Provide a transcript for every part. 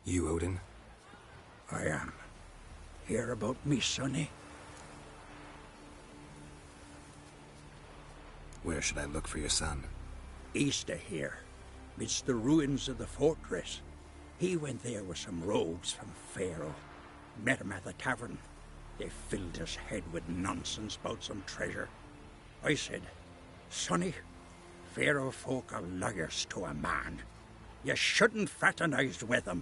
You, Odin? I am. Hear about me, sonny? Where should I look for your son? East of here, midst the ruins of the fortress. He went there with some rogues from Pharaoh. Met him at the tavern. They filled his head with nonsense about some treasure. I said, Sonny, Pharaoh folk are liars to a man. You shouldn't fraternize with them.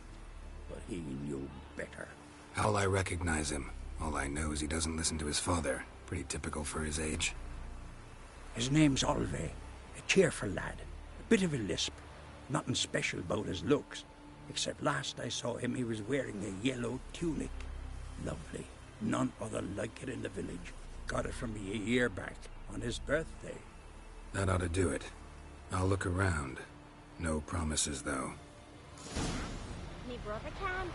But he knew better. How'll I recognize him? All I know is he doesn't listen to his father. Pretty typical for his age. His name's Olve, a cheerful lad. A bit of a lisp. Nothing special about his looks. Except last I saw him, he was wearing a yellow tunic. Lovely. None other like it in the village. Got it from me a year back, on his birthday. That ought to do it. I'll look around. No promises, though. Me brother can.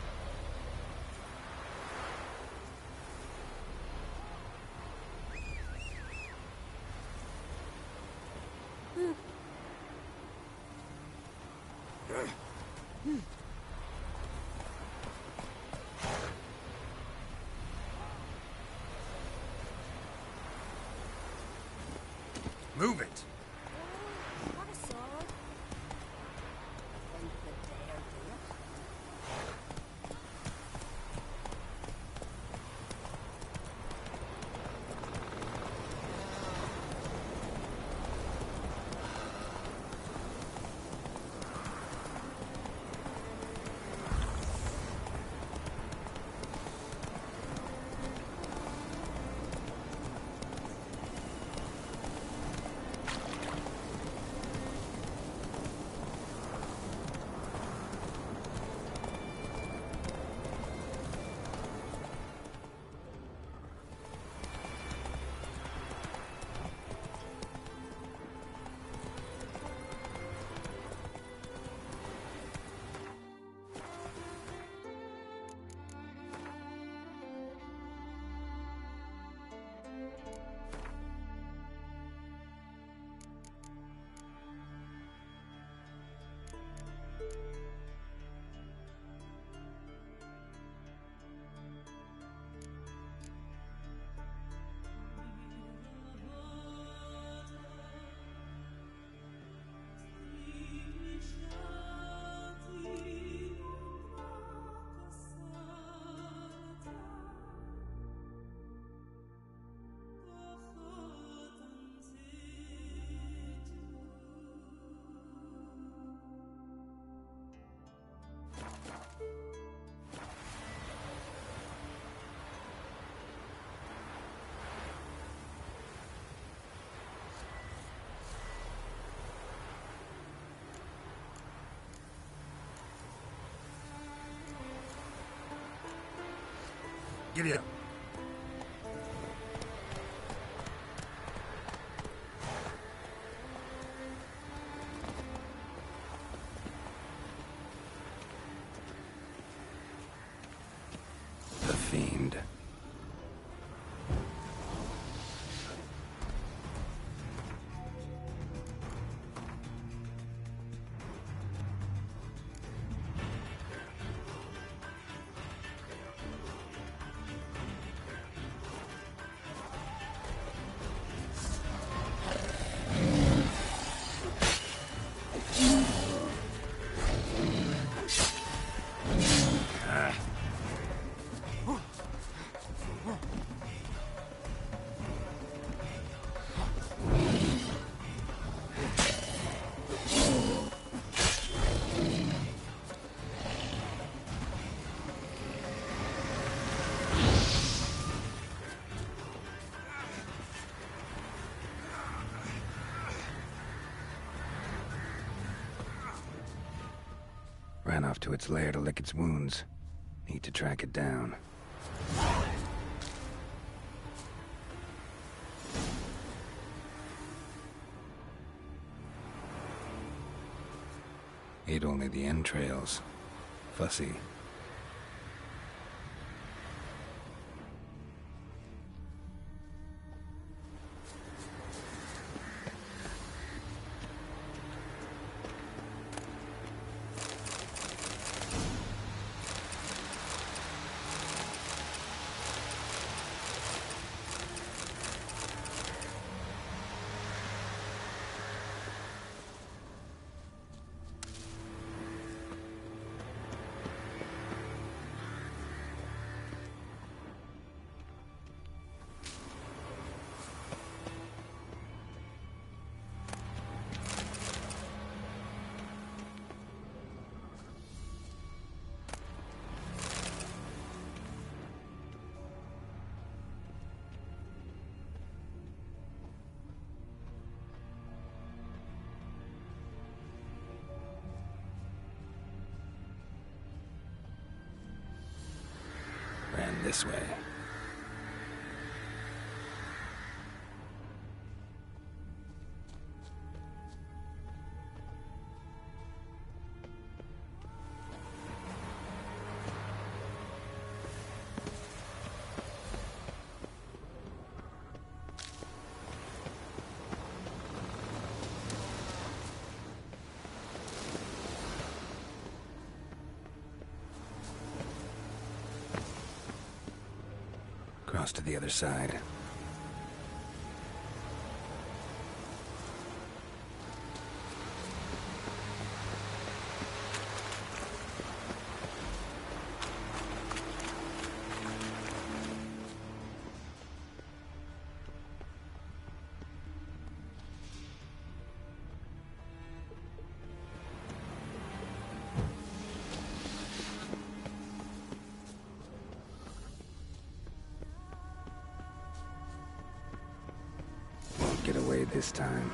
Move it! What a sword. Think the dare do it? Giddy up. The Fiend. Ran off to its lair to lick its wounds. Need to track it down. Ate only the entrails. Fussy. This way. Cross to the other side. Get away this time.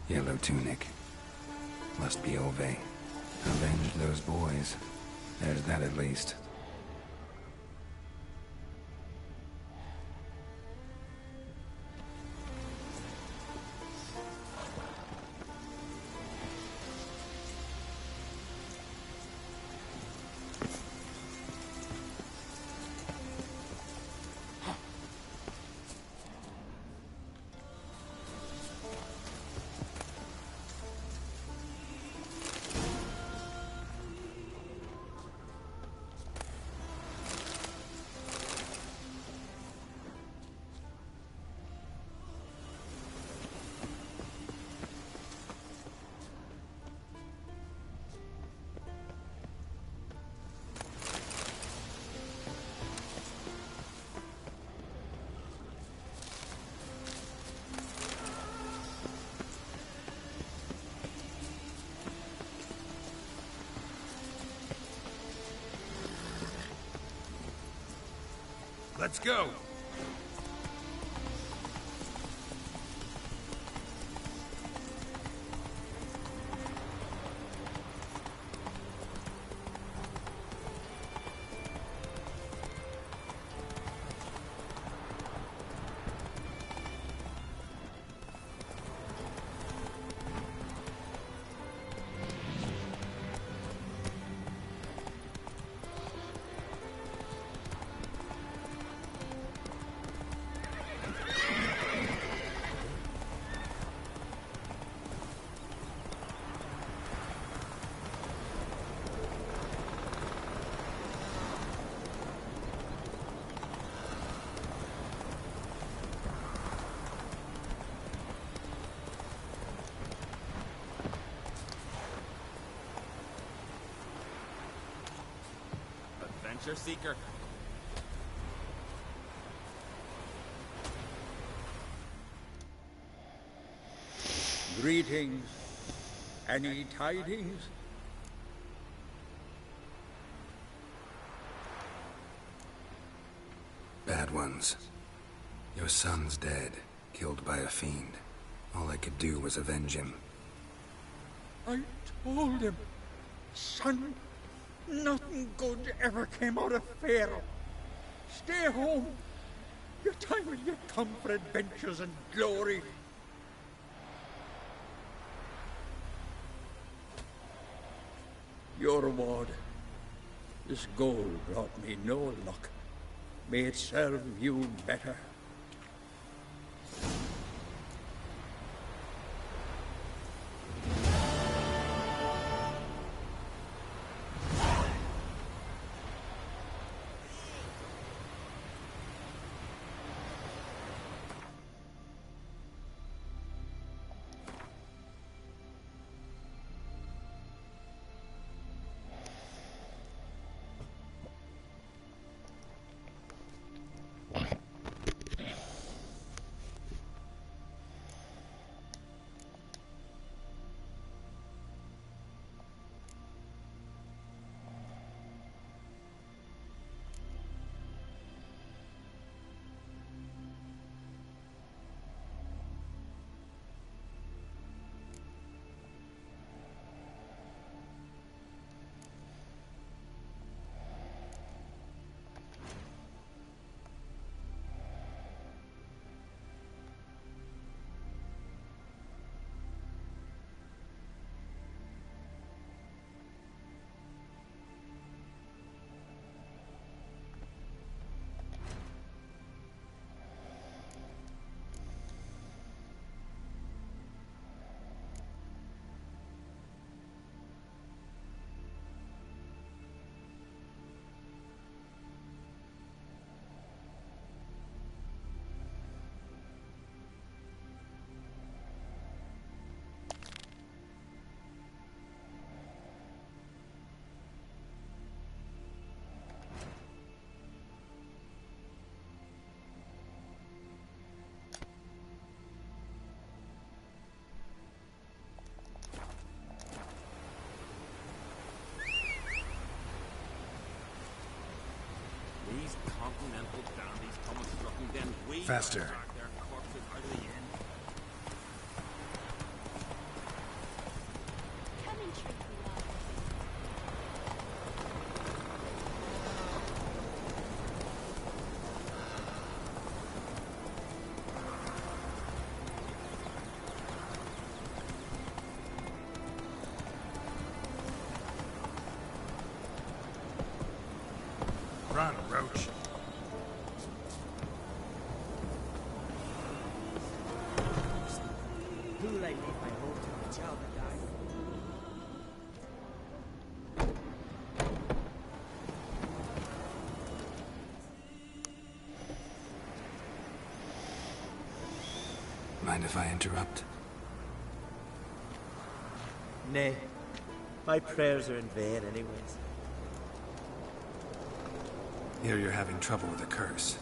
Yellow tunic. Must be Ove. Avenge those boys. There's that at least. Let's go! Adventure seeker. Greetings. Any tidings? Bad ones. Your son's dead, killed by a fiend. All I could do was avenge him. I told him, son, nothing good ever came out of Pharaoh. Stay home. Your time will yet come for adventures and glory. Your reward. This gold brought me no luck. May it serve you better. These continental dandies come and struck then we Faster. drag their corpses out of the inn. Come and treat me, love. Run, Roach. Who like leave my home to the child that died? Mind if I interrupt? Nay. My prayers are in vain anyways. Here you're having trouble with a curse.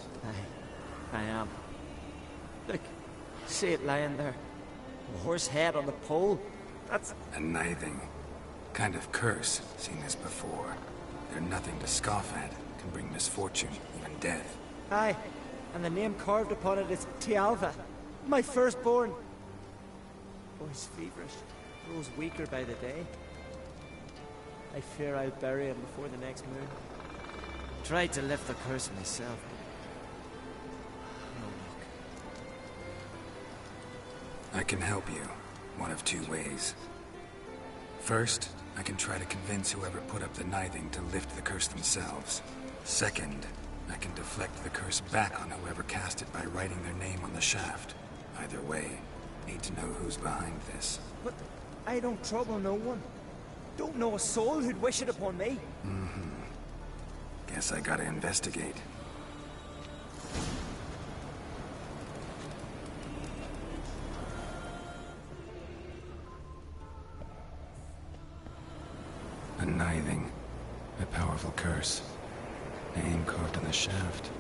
I am. Look, see it lying there. A horse head on the pole. That's... A nithing kind of curse seen this before. They're nothing to scoff at. Can bring misfortune, even death. Aye, and the name carved upon it is Tialva, my firstborn. Boy's feverish, grows weaker by the day. I fear I'll bury him before the next moon. Tried to lift the curse myself, but no luck. I can help you, one of two ways. First, I can try to convince whoever put up the knithing to lift the curse themselves. Second, I can deflect the curse back on whoever cast it by writing their name on the shaft. Either way, need to know who's behind this. But I don't trouble no one. Don't know a soul who'd wish it upon me. Guess I gotta investigate. A knithing. A powerful curse. Name carved on the shaft.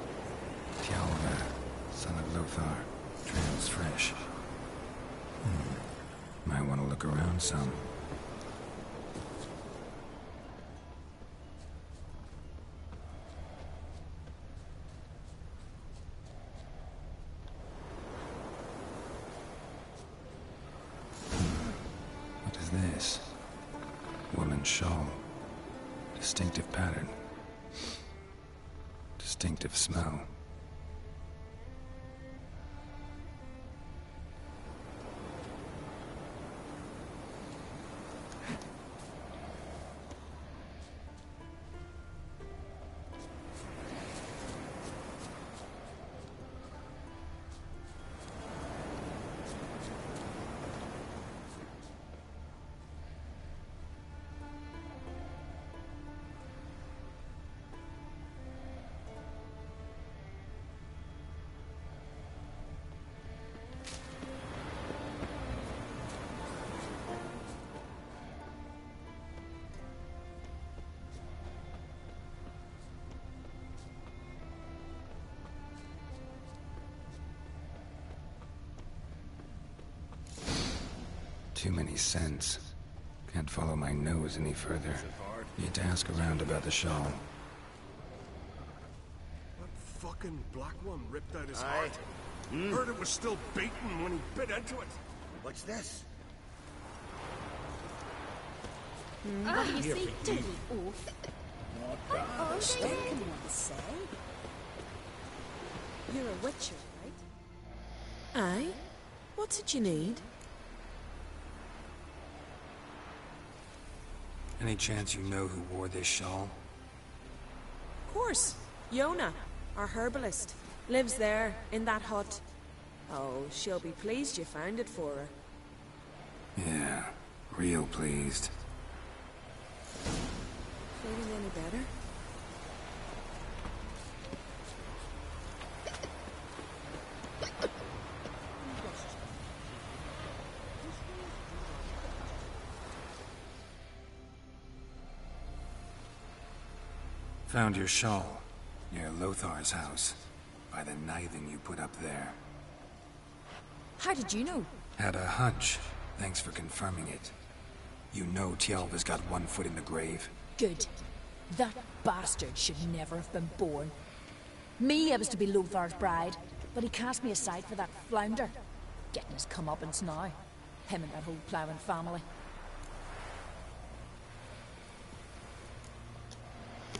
Tjalva, son of Lothar. Trails fresh. Might want to look around some. What is this? Woman's shawl. Distinctive pattern. Distinctive smell. Too many scents. Can't follow my nose any further. Need to ask around about the shawl. That fucking black one ripped out his heart. Heard it was still beating when he bit into it. What's this? What do you see, dirty oaf? Not What bad. are Still. they can one say? You're a witcher, right? Aye? What's it you need? Any chance you know who wore this shawl? Of course. Yona, our herbalist, lives there, in that hut. Oh, she'll be pleased you found it for her. Yeah, real pleased. Feeling any better? Found your shawl near Lothar's house, by the knithing you put up there. How did you know? Had a hunch. Thanks for confirming it. You know Tjalva's got one foot in the grave. Good. That bastard should never have been born. Me, I was to be Lothar's bride, but he cast me aside for that flounder. Getting his comeuppance now. Him and that whole ploughing family.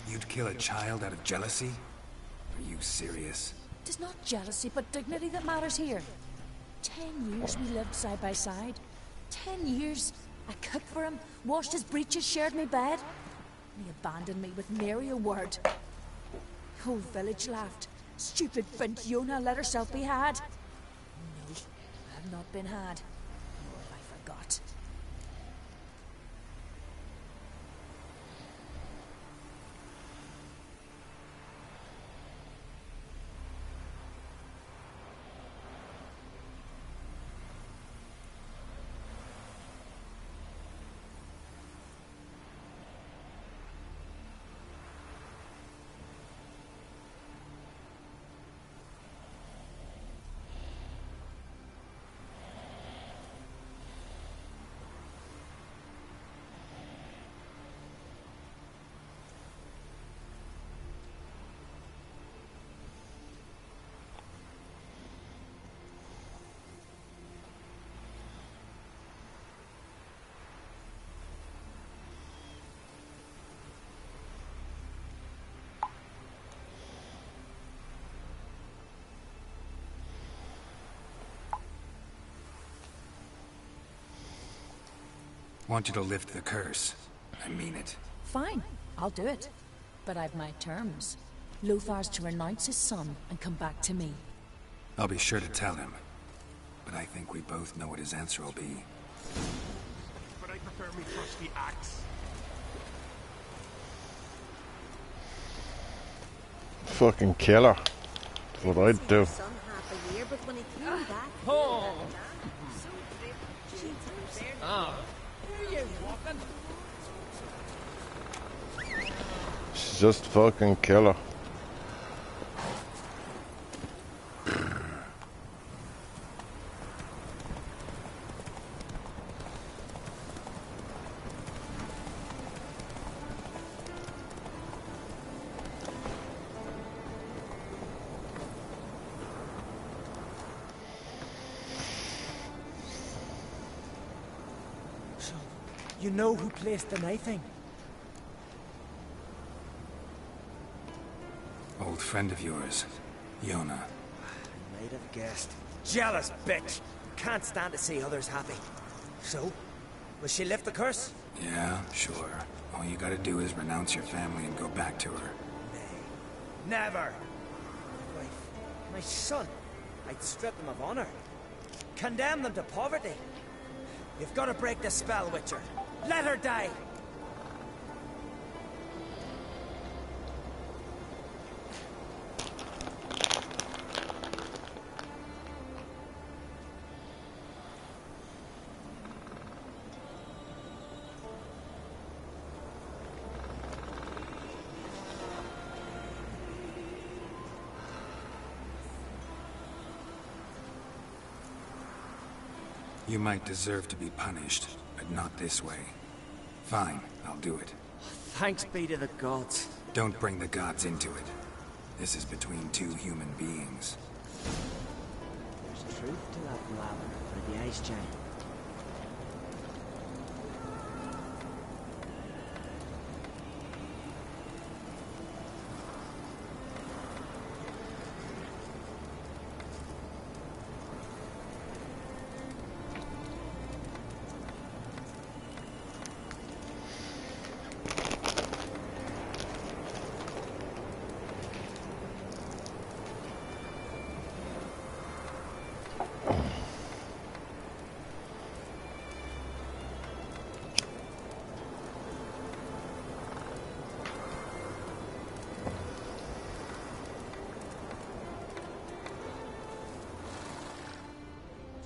You'd kill a child out of jealousy? Are you serious? It is not jealousy, but dignity that matters here. 10 years we lived side by side. 10 years. I cooked for him, washed his breeches, shared my bed. And he abandoned me with nary a word. The whole village laughed. Stupid Fint Yona let herself be had. No, I have not been had. Nor have I forgot. Want you to lift the curse. I mean it. Fine, I'll do it. But I've my terms. Lothar's to renounce his son and come back to me. I'll be sure to tell him. But I think we both know what his answer will be. But I prefer me trusty axe. Fucking killer. That's what I'd do. Son half a year, but when he came back, Oh! She's just fucking killer. So, you know who placed the knifing? Old friend of yours, Yona. I might have guessed. Jealous bitch! Can't stand to see others happy. So, will she lift the curse? Yeah, sure. All you gotta do is renounce your family and go back to her. Nay. Never! My wife, my son. I'd strip them of honor. Condemn them to poverty. You've got to break the spell, Witcher. Let her die! You might deserve to be punished, but not this way. Fine, I'll do it. Thanks be to the gods. Don't bring the gods into it. This is between two human beings. There's truth to that blabber for the ice giant.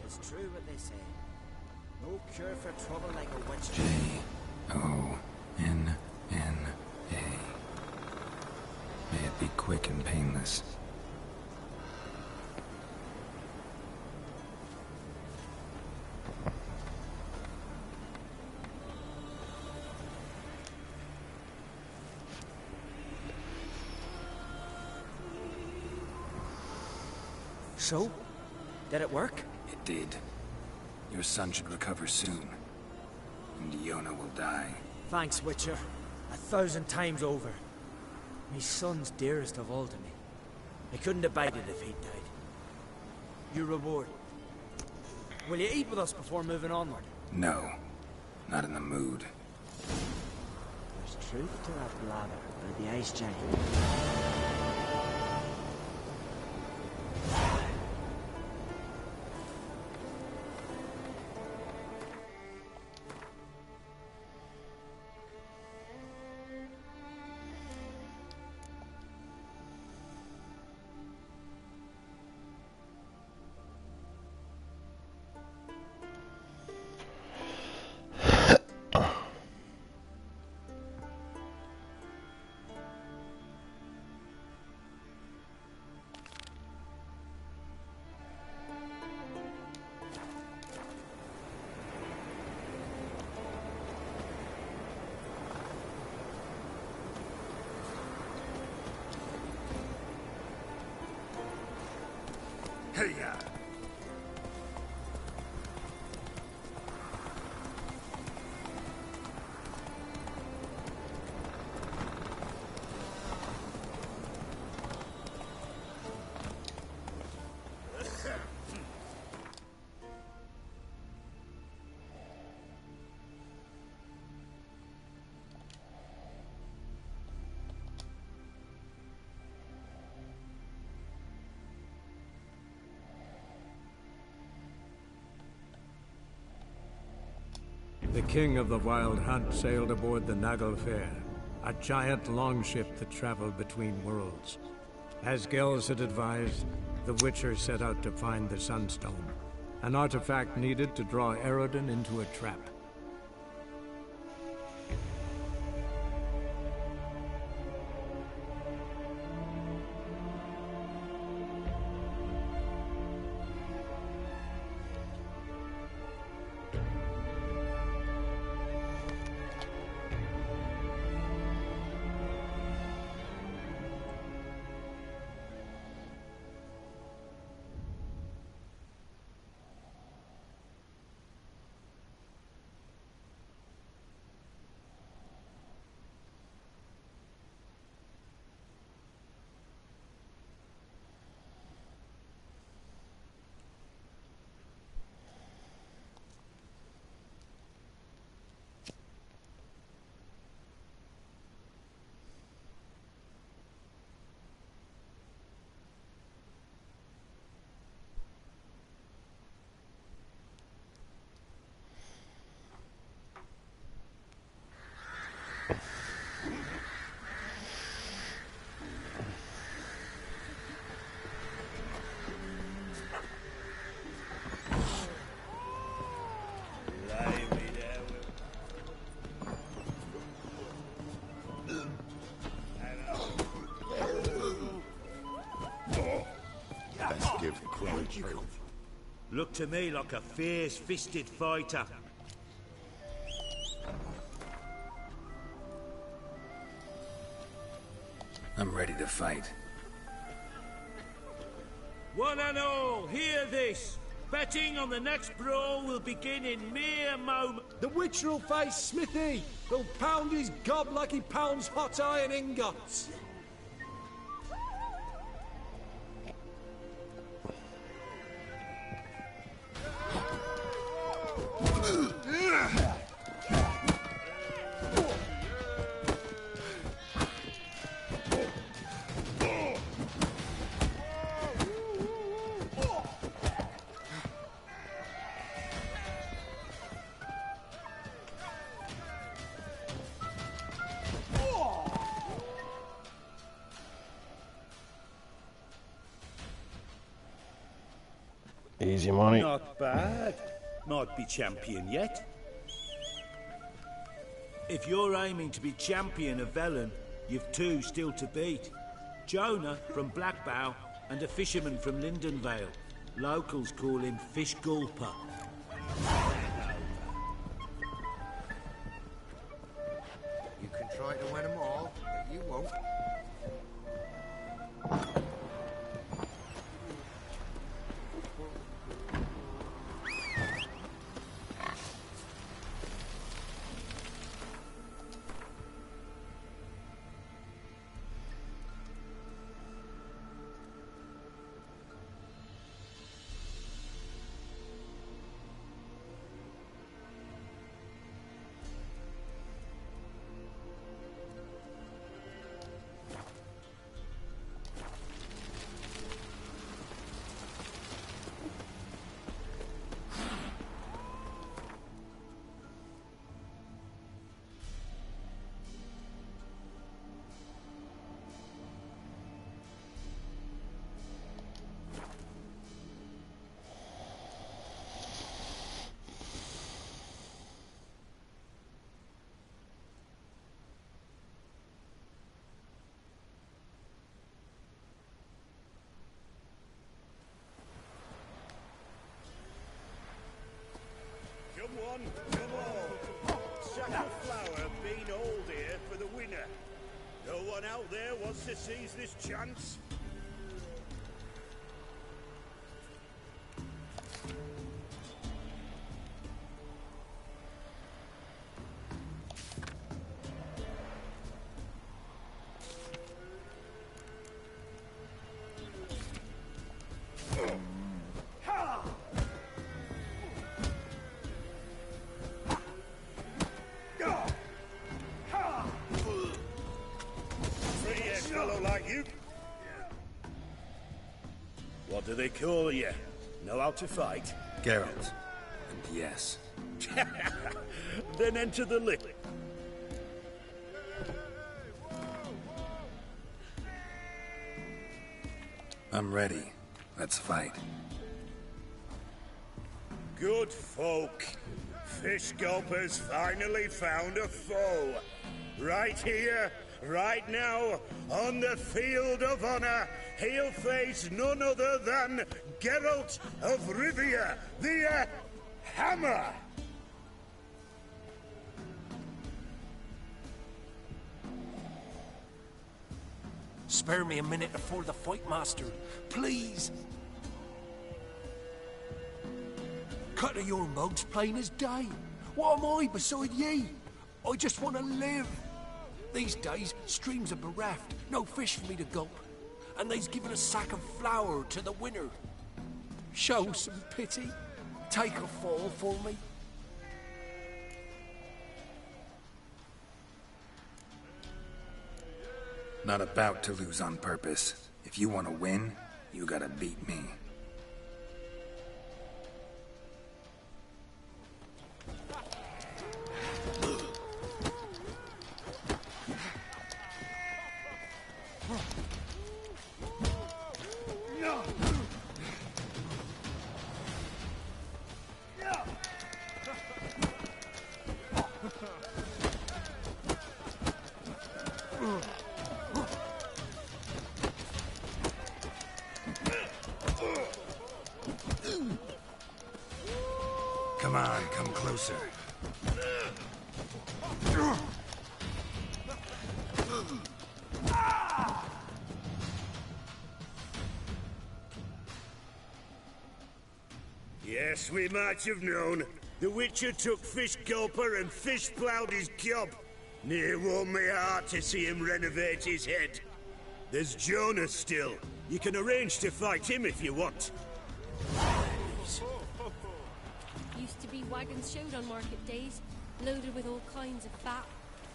It's true what they say. No cure for trouble like a witch. J-O-N-N-A. May it be quick and painless. So? Did it work? It did. Your son should recover soon. And Yona will die. Thanks, Witcher. 1,000 times over. My son's dearest of all to me. I couldn't abide it if he died. Your reward. Will you eat with us before moving onward? No. Not in the mood. There's truth to that blather about the ice giant. The king of the Wild Hunt sailed aboard the Naglfar, a giant longship that traveled between worlds. As Gels had advised, the Witcher set out to find the Sunstone, an artifact needed to draw Eredin into a trap. Look to me like a fierce-fisted fighter. I'm ready to fight. One and all, hear this. Betting on the next brawl will begin in mere moments. The Witcher will face Smithy. He'll pound his gob like he pounds hot iron ingots. Easy money. Not bad. Might be champion yet. If you're aiming to be champion of Velen, you've two still to beat. Jonah from Blackbow and a fisherman from Lindenvale. Locals call him Fish Gulper. You can try to win them all, but you won't. Come on. Sack of flour, bean old here for the winner. No one out there wants to seize this chance. What do they call you? Know how to fight? Geralt. And yes. then enter the lift. I'm ready. Let's fight. Good folk. Fish Gulper's finally found a foe. Right here, right now, on the field of honor, he'll face none other than Geralt of Rivia, the Hammer! Spare me a minute before the fight, Master. Please. Cut of your mug's plain as day. What am I beside ye? I just want to live. These days, streams are bereft. No fish for me to gulp. And they's given a sack of flour to the winner. Show some pity. Take a fall for me. Not about to lose on purpose. If you want to win, you gotta beat me. Come on, come closer. Yes, we might have known. The Witcher took Fish Gulper and fish ploughed his gob. Near warmed my heart to see him renovate his head. There's Jonah still. You can arrange to fight him if you want. Used to be wagons showed on market days, loaded with all kinds of fat,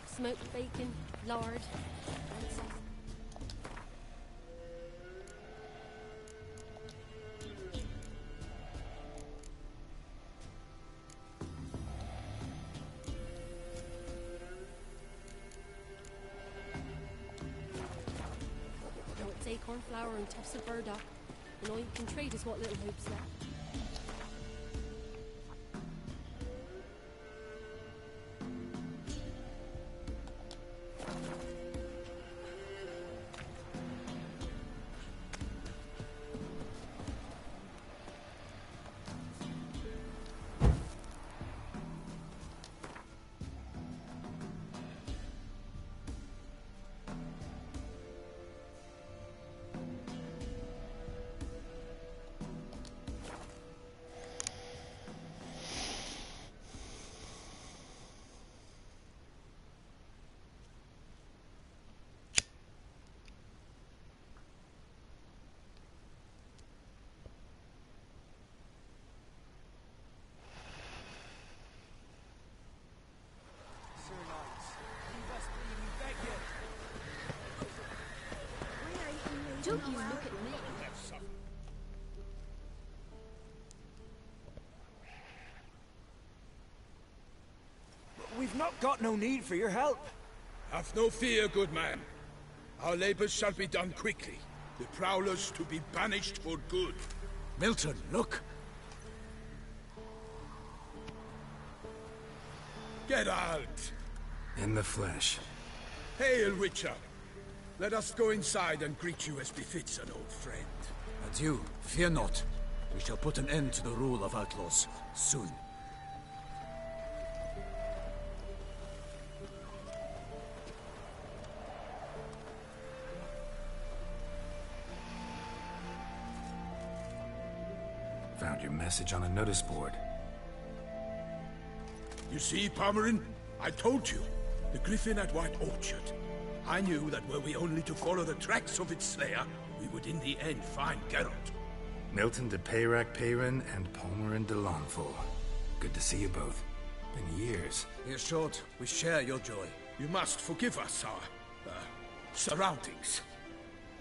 smoked bacon, lard, and sauce. Now it's acorn flour and tufts of burdock, and all you can trade is what little hope's left. Don't you look at me. We've not got no need for your help. Have no fear, good man. Our labors shall be done quickly. The prowlers to be banished for good. Milton, look. Geralt! In the flesh. Hail, Witcher! Let us go inside and greet you as befits an old friend. Adieu. Fear not. We shall put an end to the rule of outlaws soon. Found your message on a notice board. You see, Pomeran? I told you. The griffin at White Orchard. I knew that were we only to follow the tracks of its slayer, we would in the end find Geralt. Milton de Peyrac Peyran and Pomeran de Lawnful. Good to see you both. Been years. Here's short. We share your joy. You must forgive us our, surroundings.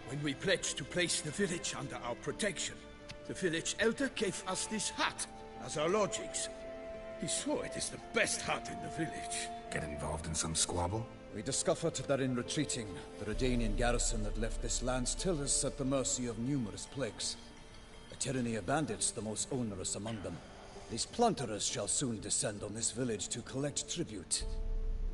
When we pledged to place the village under our protection, the village elder gave us this hut as our lodgings. He swore it is the best hut in the village. Get involved in some squabble? We discovered that in retreating, the Redanian garrison that left this land still is at the mercy of numerous plagues. A tyranny of bandits, the most onerous among them. These plunderers shall soon descend on this village to collect tribute.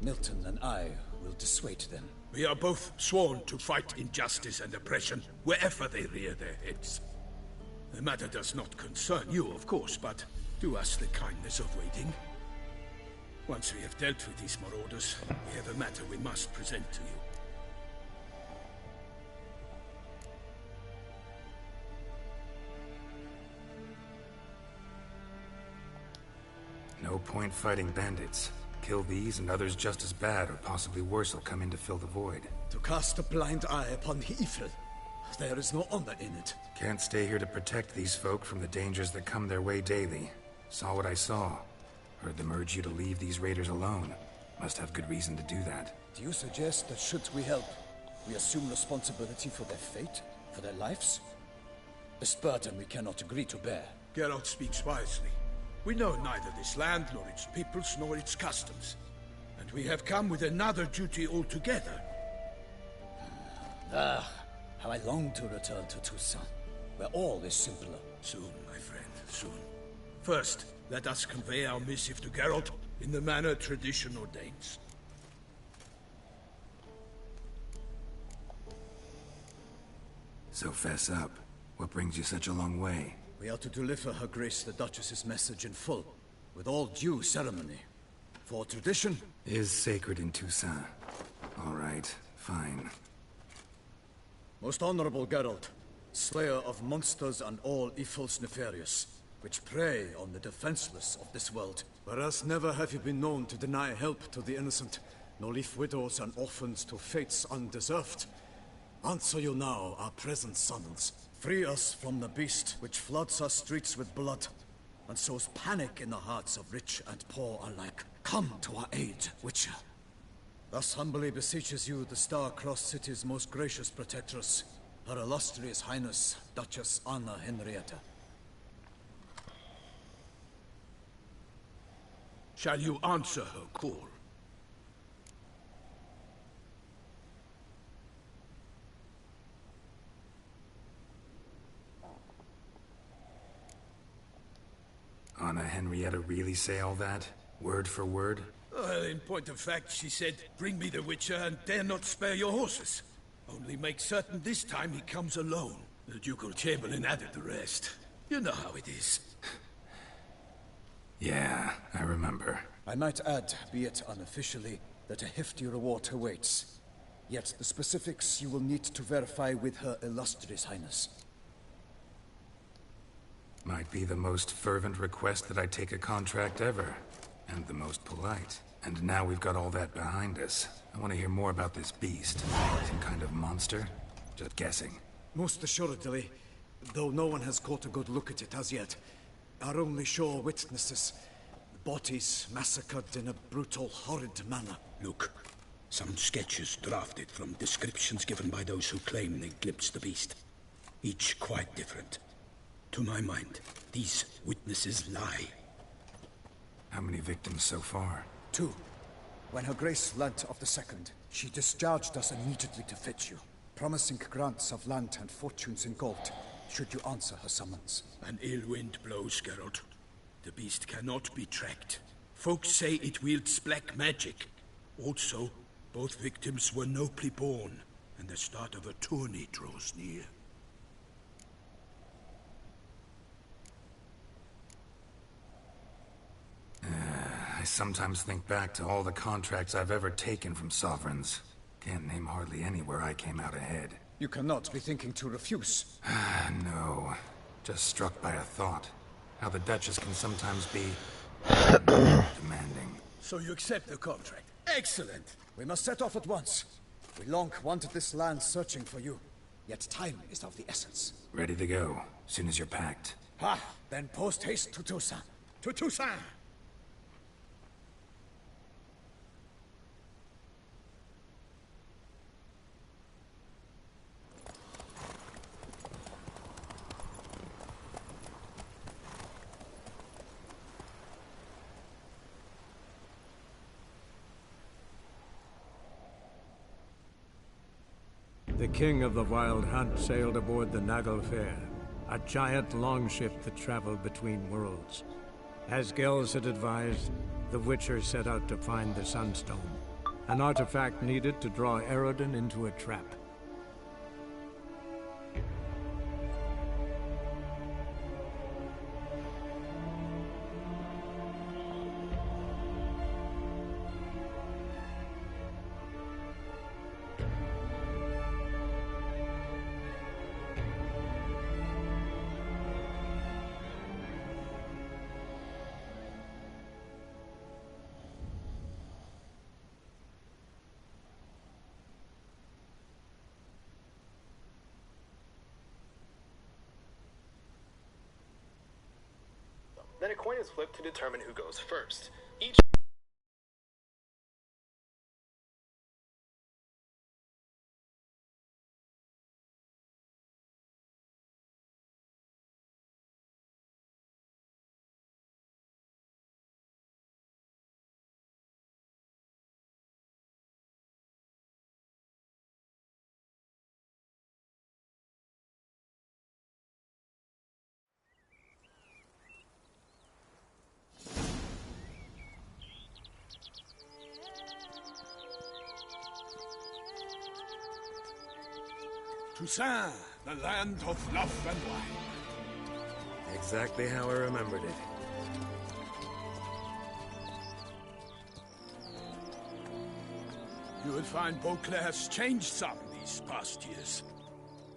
Milton and I will dissuade them. We are both sworn to fight injustice and oppression wherever they rear their heads. The matter does not concern you, of course, but do us the kindness of waiting. Once we have dealt with these marauders, we have a matter we must present to you. No point fighting bandits. Kill these and others just as bad, or possibly worse, will come in to fill the void. To cast a blind eye upon the evil. There is no honor in it. Can't stay here to protect these folk from the dangers that come their way daily. Saw what I saw. Heard them urge you to leave these raiders alone. Must have good reason to do that. Do you suggest that should we help, we assume responsibility for their fate? For their lives? This burden we cannot agree to bear. Geralt speaks wisely. We know neither this land, nor its peoples, nor its customs. And we have come with another duty altogether. Ah, how I long to return to Toussaint, where all is simpler. Soon, my friend, soon. First, let us convey our missive to Geralt in the manner tradition ordains. So fess up. What brings you such a long way? We are to deliver Her Grace the Duchess's message in full, with all due ceremony. For tradition is sacred in Toussaint. All right, fine. Most honorable Geralt, slayer of monsters and all evils nefarious, which prey on the defenseless of this world. Whereas never have you been known to deny help to the innocent, nor leave widows and orphans to fates undeserved. Answer you now our present summons. Free us from the beast which floods our streets with blood, and sows panic in the hearts of rich and poor alike. Come to our aid, Witcher. Thus humbly beseeches you the Star-Crossed City's most gracious protectress, Her Illustrious Highness, Duchess Anna Henrietta. Shall you answer her call? Anna Henrietta really say all that? Word for word? Well, in point of fact, she said, bring me the Witcher and dare not spare your horses. Only make certain this time he comes alone. The Ducal Chamberlain added the rest. You know how it is. Yeah, I remember. I might add, be it unofficially, that a hefty reward awaits. Yet the specifics you will need to verify with Her Illustrious Highness. Might be the most fervent request that I take a contract ever. And the most polite. And now we've got all that behind us. I want to hear more about this beast. Some kind of monster? Just guessing. Most assuredly, though no one has caught a good look at it as yet. Our only sure witnesses. Bodies massacred in a brutal, horrid manner. Look, some sketches drafted from descriptions given by those who claim they glimpsed the beast. Each quite different. To my mind, these witnesses lie. How many victims so far? 2. When Her Grace learnt of the second, she discharged us immediately to fetch you, promising grants of land and fortunes in gold, should you answer her summons. An ill wind blows, Geralt. The beast cannot be tracked. Folks say it wields black magic. Also, both victims were nobly born, and the start of a tourney draws near. I sometimes think back to all the contracts I've ever taken from sovereigns. Can't name hardly any where I came out ahead. You cannot be thinking to refuse. No. Just struck by a thought. How the Duchess can sometimes be... demanding. So you accept the contract? Excellent! We must set off at once. We long wanted this land searching for you. Yet time is of the essence. Ready to go, soon as you're packed. Ha! Then post haste to Toussaint. To Toussaint! The king of the Wild Hunt sailed aboard the Naglfar, a giant longship that traveled between worlds. As Gels had advised, the Witcher set out to find the Sunstone, an artifact needed to draw Eredin into a trap. Then a coin is flipped to determine who goes first. Each Toussaint, the land of love and wine. Exactly how I remembered it. You will find Beauclair's changed some these past years.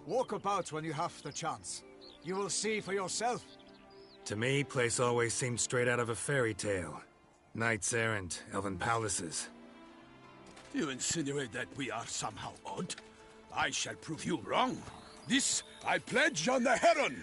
Walk about when you have the chance. You will see for yourself. To me, place always seemed straight out of a fairy tale. Knights errant, elven palaces. You insinuate that we are somehow odd? I shall prove you wrong. This I pledge on the Heron.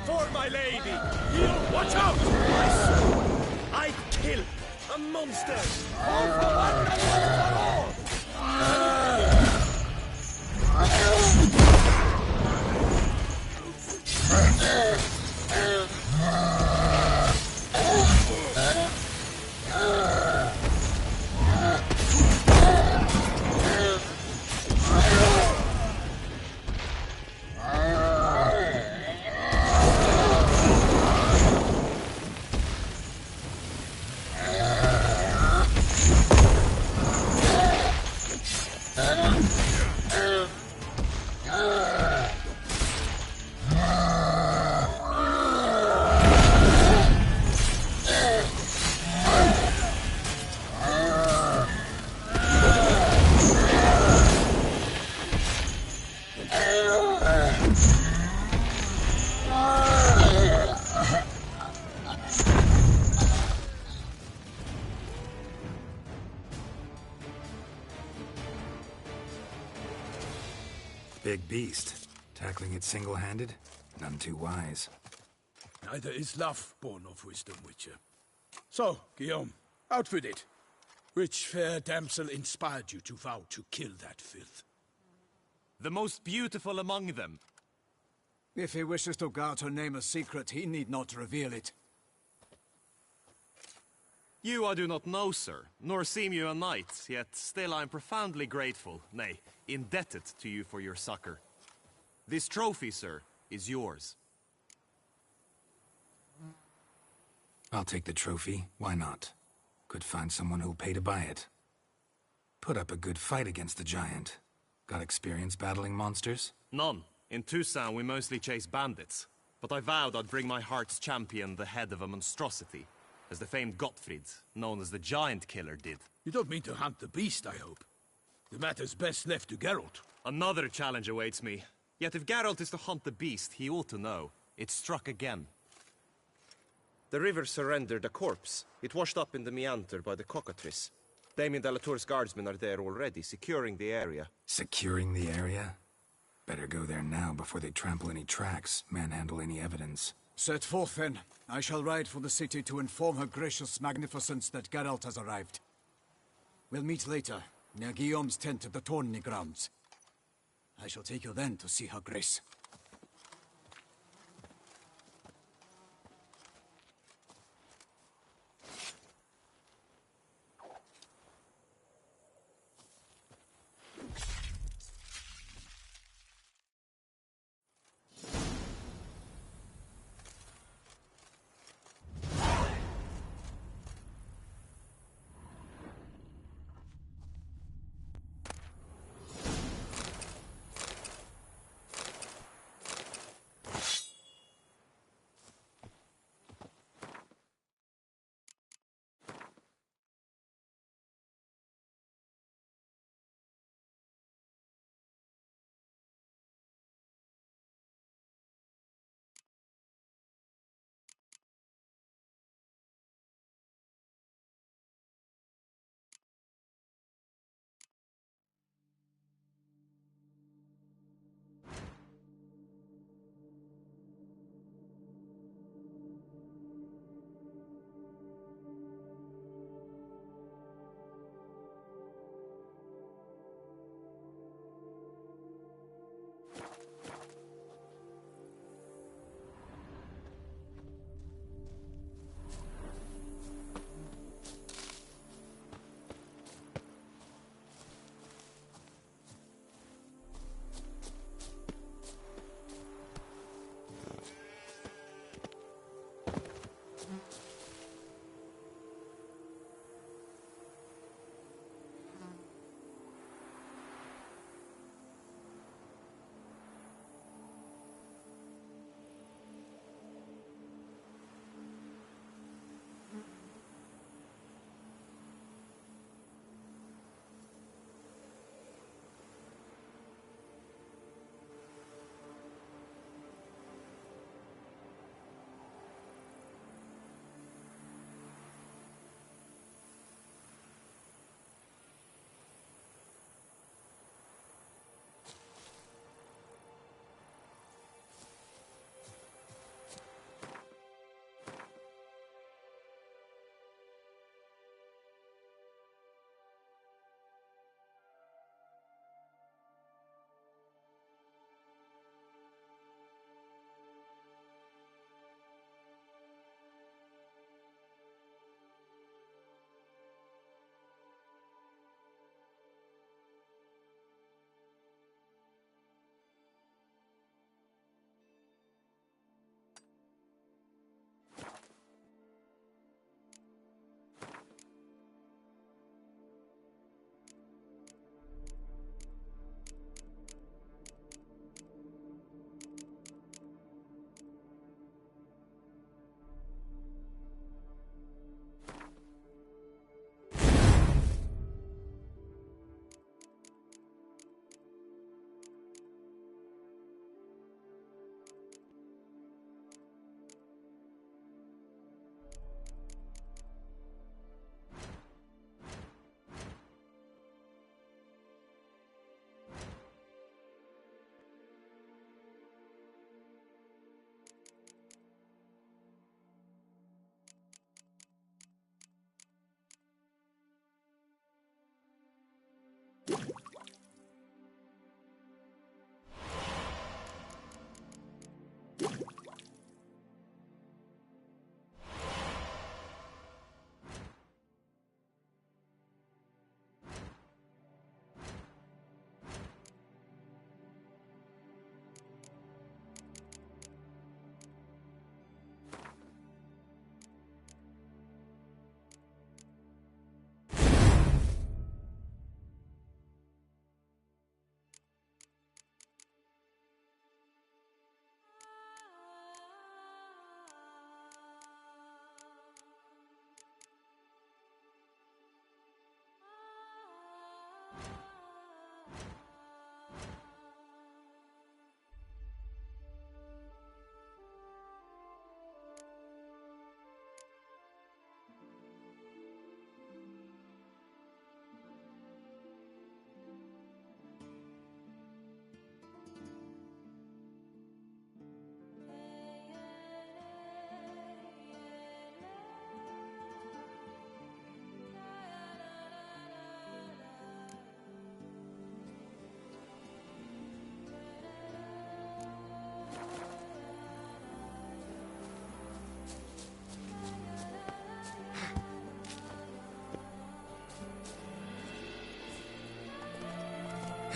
For my lady! You watch out! I swore I'd kill a monster! All for one and one for all! Big beast. Tackling it single-handed? None too wise. Neither is love born of wisdom, Witcher. So, Guillaume, out with it. Which fair damsel inspired you to vow to kill that filth? The most beautiful among them. If he wishes to guard her name a secret, he need not reveal it. You I do not know, sir, nor seem you a knight, yet still I am profoundly grateful, nay, indebted to you for your succor. This trophy, sir, is yours. I'll take the trophy, why not? Could find someone who'll pay to buy it. Put up a good fight against the giant. Got experience battling monsters? None. In Tucson we mostly chase bandits. But I vowed I'd bring my heart's champion the head of a monstrosity, as the famed Gottfried, known as the Giant Killer, did. You don't mean to hunt the beast, I hope. The matter's best left to Geralt. Another challenge awaits me. Yet if Geralt is to hunt the beast, he ought to know. It struck again. The river surrendered a corpse. It washed up in the meander by the cockatrice. Damien de la Tour's guardsmen are there already, securing the area. Securing the area? Better go there now before they trample any tracks, manhandle any evidence. Set forth, then. I shall ride for the city to inform her gracious magnificence that Geralt has arrived. We'll meet later, near Guillaume's tent at the Tourney grounds. I shall take you then to see her grace.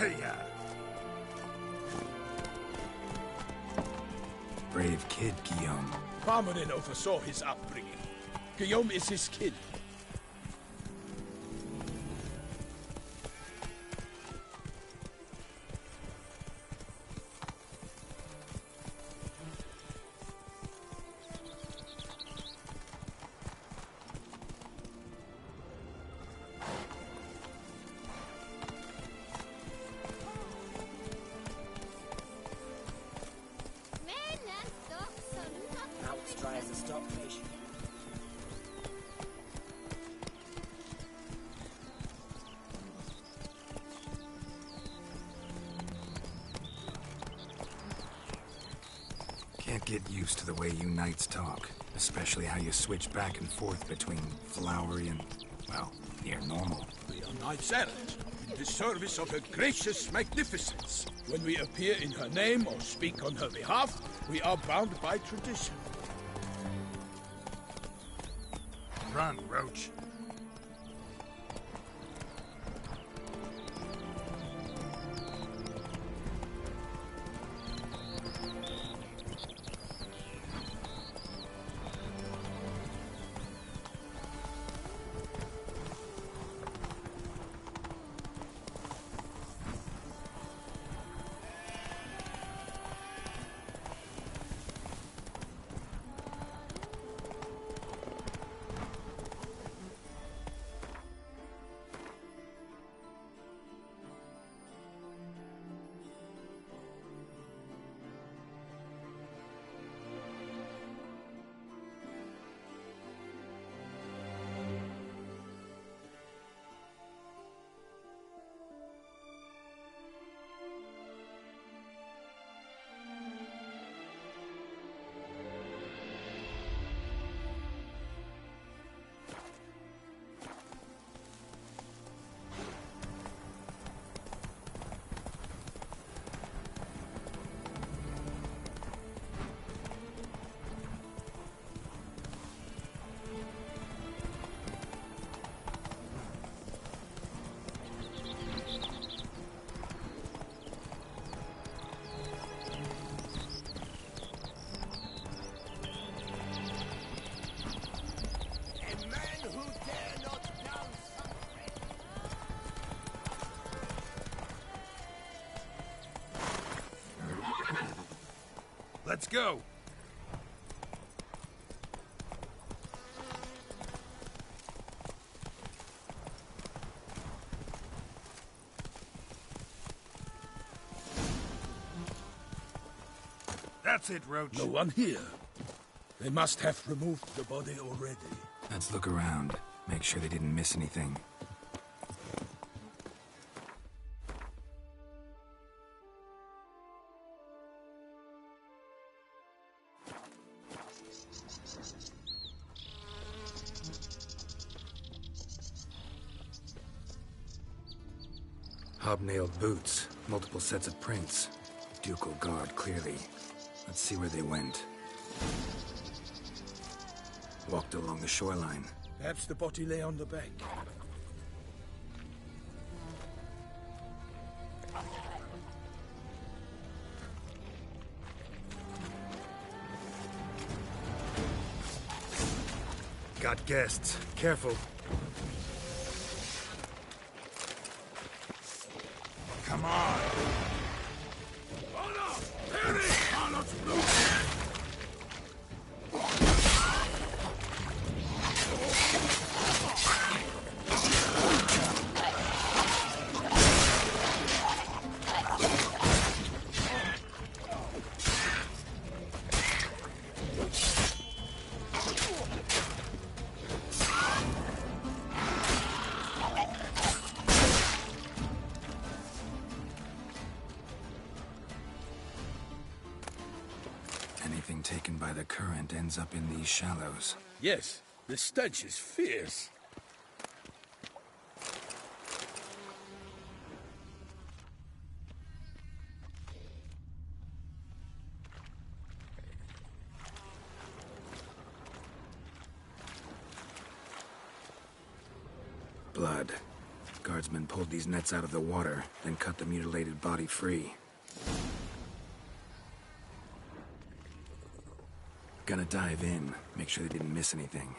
Hey-ya! Brave kid, Guillaume. Parmanin oversaw his upbringing. Guillaume is his kin. Mouth's dry as a stockfish. Can't get used to the way you knights talk, especially how you switch back and forth between flowery and, well, near normal. We are knights errant, in the service of her gracious magnificence. When we appear in her name or speak on her behalf, we are bound by tradition. Run, Roach. Let's go! That's it, Roach. No one here. They must have removed the body already. Let's look around. Make sure they didn't miss anything. Hobnailed boots, multiple sets of prints. Ducal guard, clearly. Let's see where they went. Walked along the shoreline. Perhaps the body lay on the bank. Got guests. Careful. Come on! Anything taken by the current ends up in these shallows. Yes, the stench is fierce. Blood. Guardsmen pulled these nets out of the water, then cut the mutilated body free. Gonna dive in, make sure they didn't miss anything.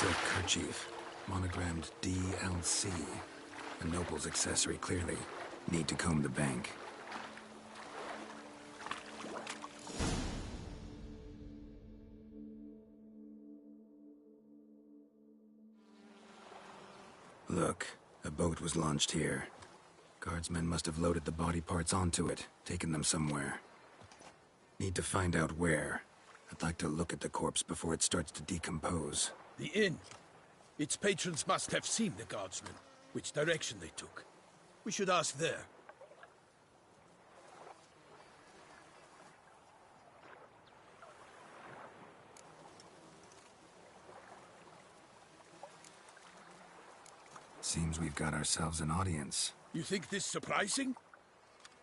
Silk kerchief, monogrammed DLC. A noble's accessory, clearly. Need to comb the bank. Look, a boat was launched here. Guardsmen must have loaded the body parts onto it, taken them somewhere. Need to find out where. I'd like to look at the corpse before it starts to decompose. The inn. Its patrons must have seen the guardsmen, which direction they took. We should ask there. Seems we've got ourselves an audience. You think this surprising?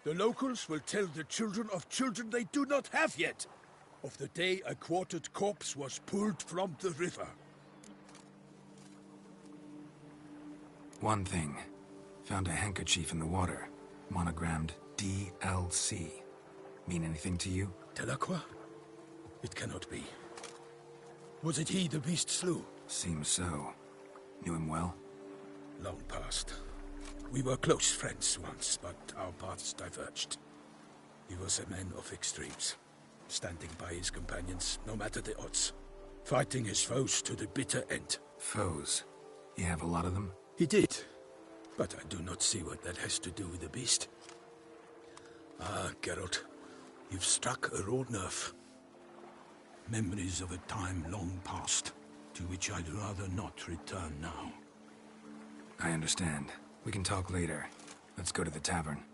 The locals will tell the children of children they do not have yet, of the day a quartered corpse was pulled from the river. One thing. Found a handkerchief in the water. Monogrammed DLC. Mean anything to you? Delacroix? It cannot be. Was it he the beast slew? Seems so. Knew him well? Long past. We were close friends once, but our paths diverged. He was a man of extremes, standing by his companions, no matter the odds. Fighting his foes to the bitter end. Foes? You have a lot of them? He did. But I do not see what that has to do with the beast. Ah, Geralt, you've struck a raw nerve. Memories of a time long past, to which I'd rather not return now. I understand. We can talk later. Let's go to the tavern.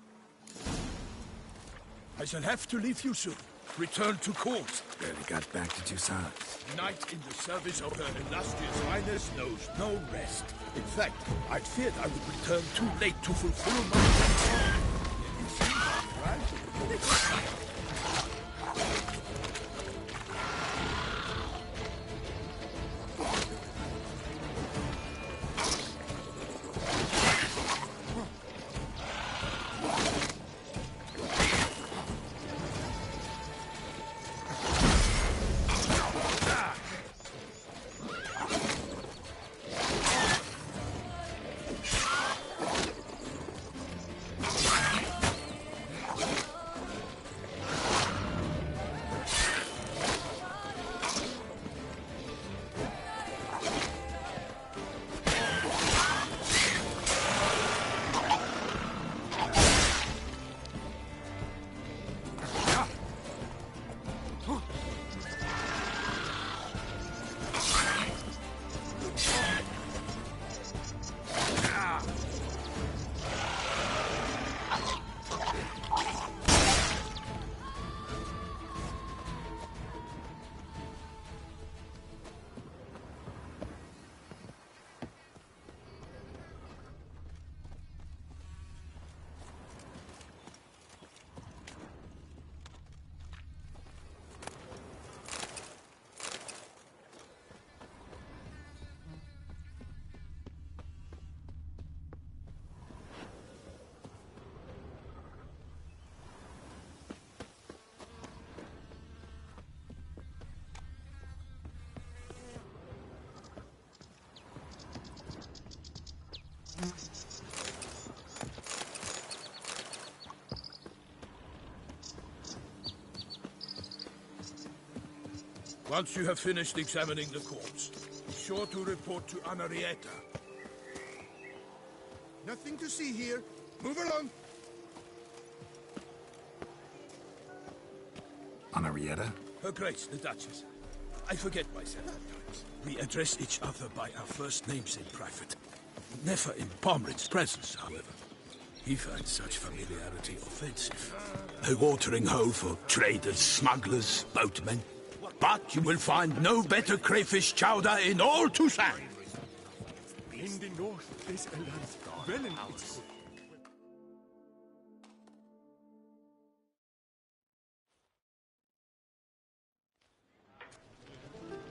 I shall have to leave you soon. Return to court. Barely got back to Toussaint. Knight in the service of her illustrious highness knows no rest. In fact, I'd feared I would return too late to fulfill my... You see that, right? Once you have finished examining the corpse, be sure to report to Anarietta. Nothing to see here. Move along. Henrietta? Her Grace, the Duchess. I forget myself at times. We address each other by our first names in private. Never in Pomrin's presence, however. He finds such familiarity offensive. A watering hole for traders, smugglers, boatmen. But you will find no better crayfish chowder in all Toussaint. In the north, there's a land well in its...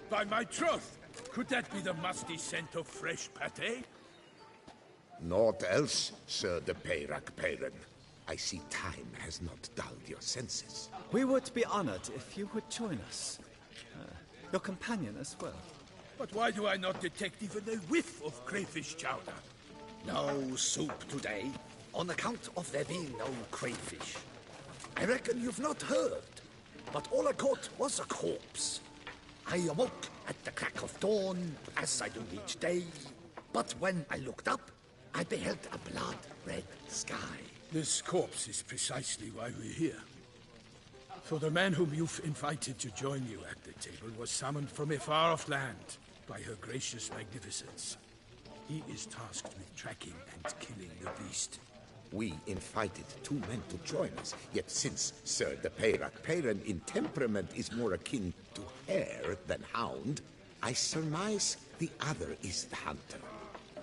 By my troth, could that be the musty scent of fresh pâté? Naught else, Sir de Peyrac-Peyran. I see time has not dulled your senses. We would be honored if you would join us. Your companion as well. But why do I not detect even a whiff of crayfish chowder? No soup today, on account of there being no crayfish. I reckon you've not heard, but all I caught was a corpse. I awoke at the crack of dawn, as I do each day, but when I looked up, I beheld a blood-red sky. This corpse is precisely why we're here. For the man whom you've invited to join you at the table was summoned from a far-off land by her gracious magnificence. He is tasked with tracking and killing the beast. We invited two men to join us, yet since Sir de Peyrac-Peyran in temperament is more akin to hare than hound, I surmise the other is the hunter.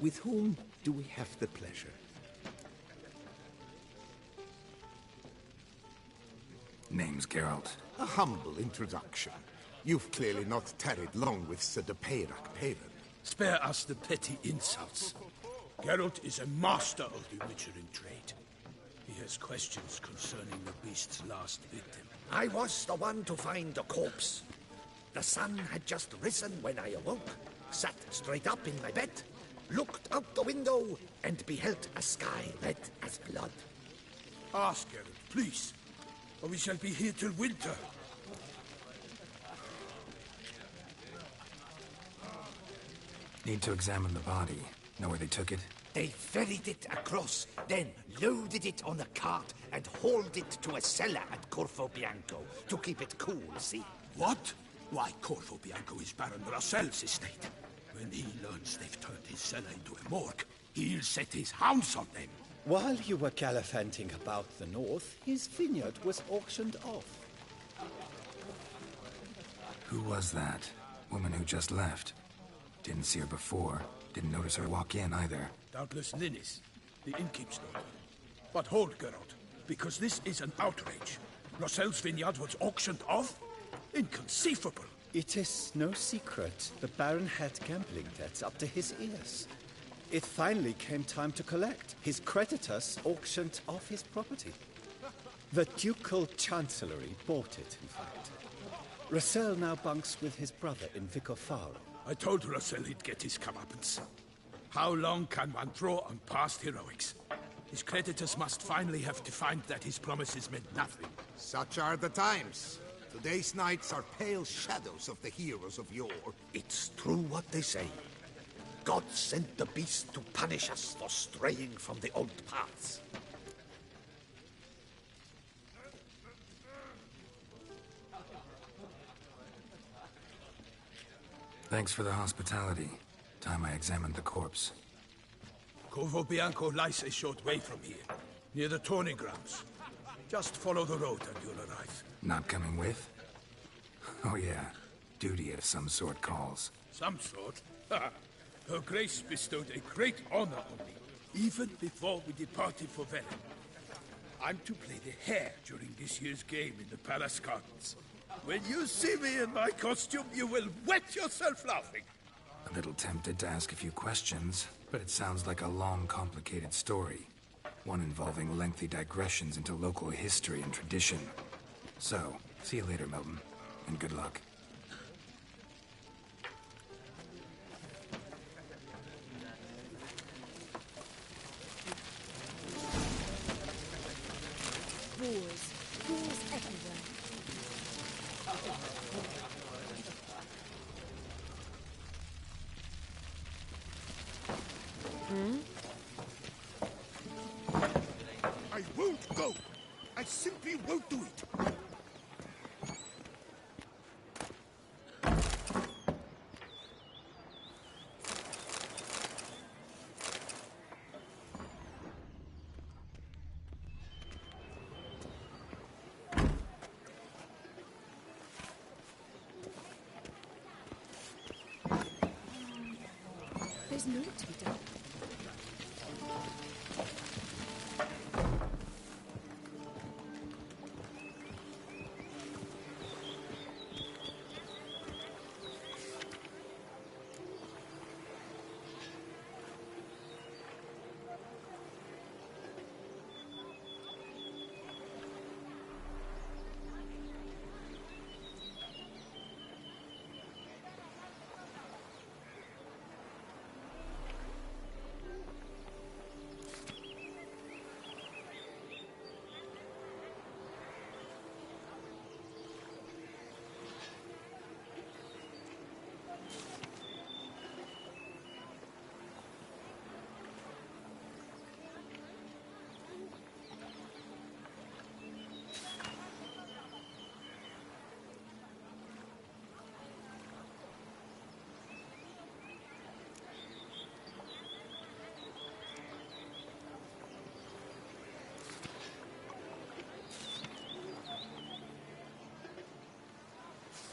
With whom do we have the pleasure? Name's Geralt. A humble introduction. You've clearly not tarried long with Sir de Peyrac-Peyran. Spare us the petty insults. Geralt is a master of the witchering trade. He has questions concerning the beast's last victim. I was the one to find the corpse. The sun had just risen when I awoke, sat straight up in my bed, looked out the window, and beheld a sky red as blood. Ask Geralt, please, or we shall be here till winter. Need to examine the body. Know where they took it? They ferried it across, then loaded it on a cart and hauled it to a cellar at Corvo Bianco to keep it cool, see? What? Why, Corvo Bianco is Baron Rossel's estate. When he learns they've turned his cellar into a morgue, he'll set his hounds on them. While you were gallivanting about the north, his vineyard was auctioned off. Who was that? Woman who just left. Didn't see her before. Didn't notice her walk in either. Doubtless Linnis, the innkeep's daughter. But hold, Geralt, because this is an outrage. Rossel's vineyard was auctioned off? Inconceivable. It is no secret. The Baron had gambling debts up to his ears. It finally came time to collect. His creditors auctioned off his property. The Ducal Chancellery bought it, in fact. Rossel now bunks with his brother in Vicofaro. I told Rossel he'd get his comeuppance. How long can one draw on past heroics? His creditors must finally have defined that his promises meant nothing. Such are the times. Today's knights are pale shadows of the heroes of yore. It's true what they say. God sent the beast to punish us for straying from the old paths. Thanks for the hospitality. Time I examined the corpse. Corvo Bianco lies a short way from here, near the tourney grounds. Just follow the road and you'll arrive. Not coming with? Oh yeah, duty of some sort calls. Some sort? Her Grace bestowed a great honor on me, even before we departed for Velen. I'm to play the hare during this year's game in the palace gardens. When you see me in my costume, you will wet yourself laughing. A little tempted to ask a few questions, but it sounds like a long, complicated story. One involving lengthy digressions into local history and tradition. So, see you later, Milton, and good luck. Wars everywhere. I won't go. I simply won't do it. is needed to be done.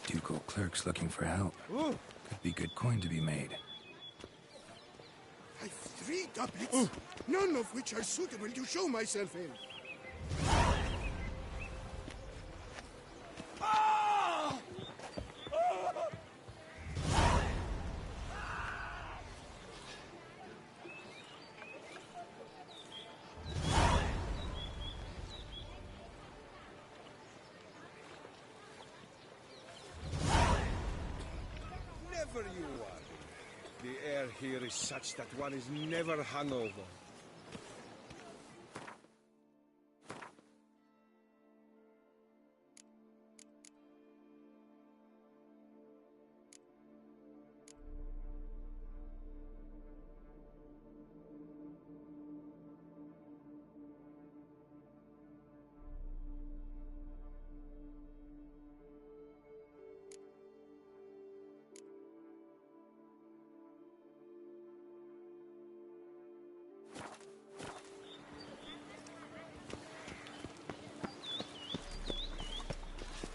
Ducal clerks looking for help. Could be good coin to be made. I've 3 doublets, none of which are suitable to show myself in. Never you worry. The air here is such that one is never hungover.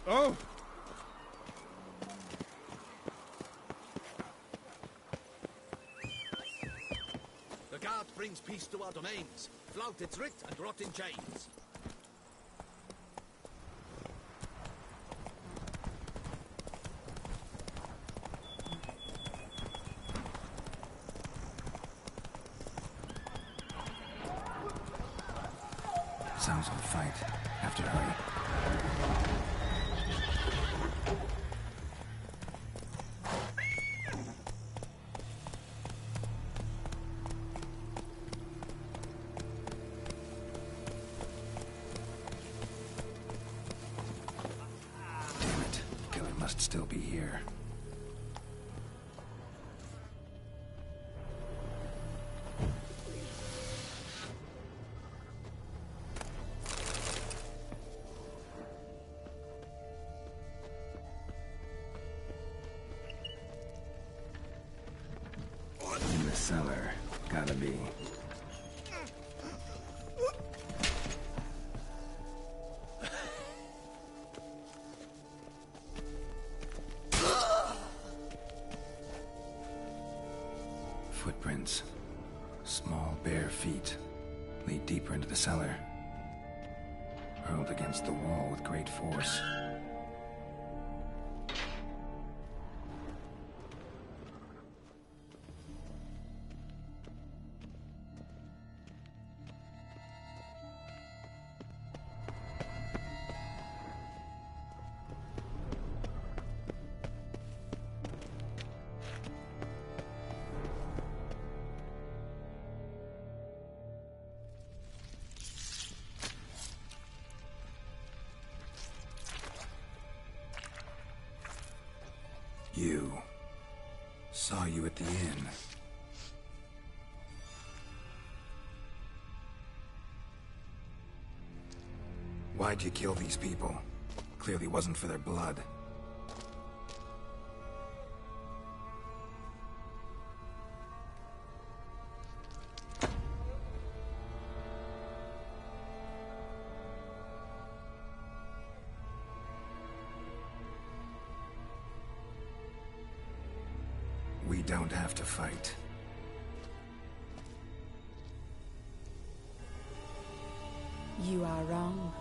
Oh! The guard brings peace to our domains. Flout its writ and rot in chains. Sounds like a fight. Have to hurry. Must still be here. In the cellar. Gotta be. Footprints. Small, bare feet. Lead deeper into the cellar. Hurled against the wall with great force. You. Saw you at the inn. Why'd you kill these people? Clearly wasn't for their blood. We don't have to fight. You are wrong.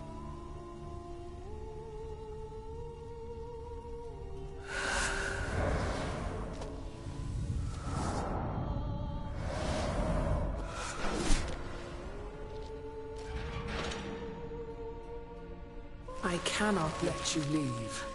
I cannot let you leave.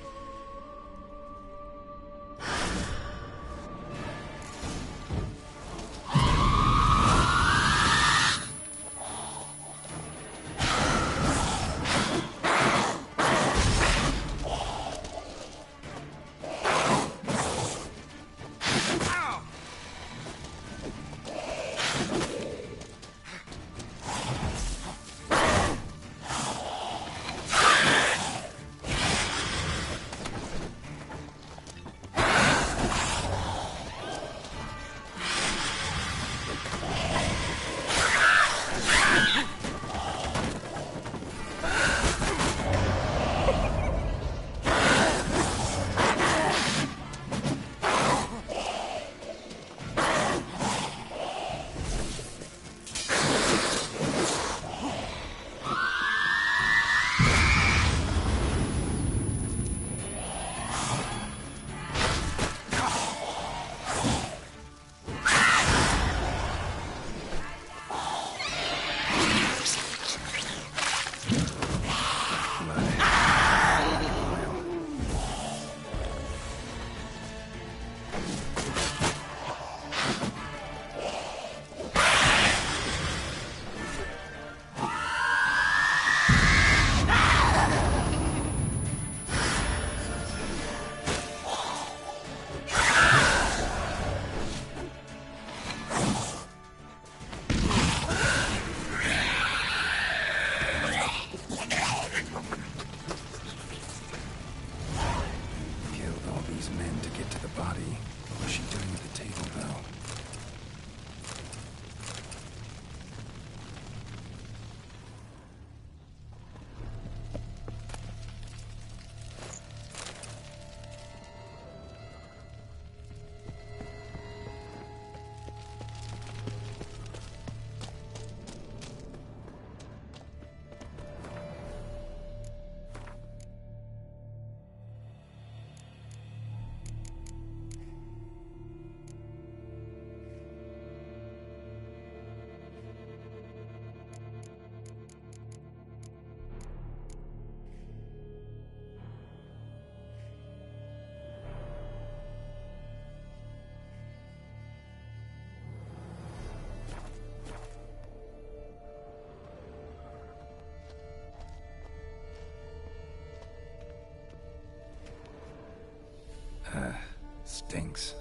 Stinks.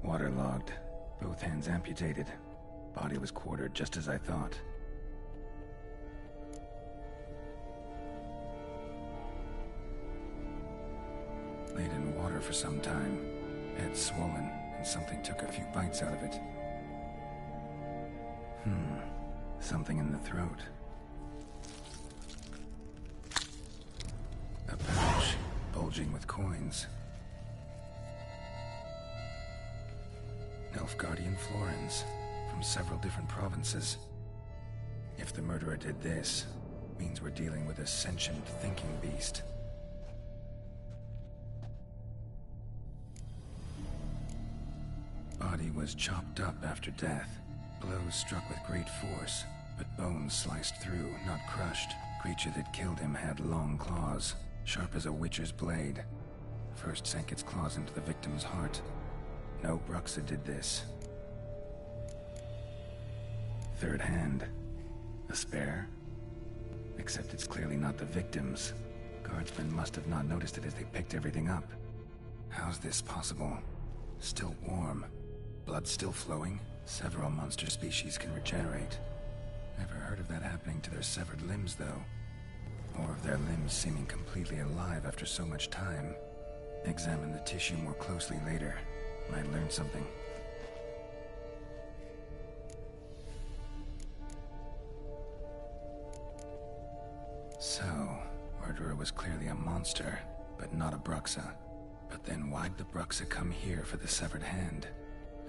Waterlogged. Both hands amputated. Body was quartered just as I thought. Laid in water for some time. Head swollen, and something took a few bites out of it. Something in the throat. A pouch, bulging with coins. Nilfgaardian florins, from several different provinces. If the murderer did this, means we're dealing with a sentient thinking beast. Body was chopped up after death. Blows struck with great force, but bones sliced through, not crushed. Creature that killed him had long claws, sharp as a witcher's blade. First sank its claws into the victim's heart. No Bruxa did this. Third hand. A spare? Except it's clearly not the victim's. Guardsmen must have not noticed it as they picked everything up. How's this possible? Still warm. Blood still flowing? Several monster species can regenerate. Never heard of that happening to their severed limbs, though. Or of their limbs seeming completely alive after so much time. Examine the tissue more closely later. Might learn something. So, murderer was clearly a monster, but not a Bruxa. But then why'd the Bruxa come here for the severed hand?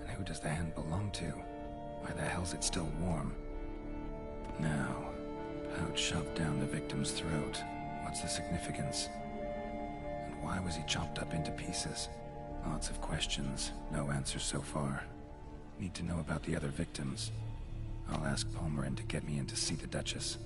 And who does the hand belong to? Why the hell's it still warm? Now, pouch shoved down the victim's throat. What's the significance? And why was he chopped up into pieces? Lots of questions, no answers so far. Need to know about the other victims. I'll ask Palmerin to get me in to see the Duchess.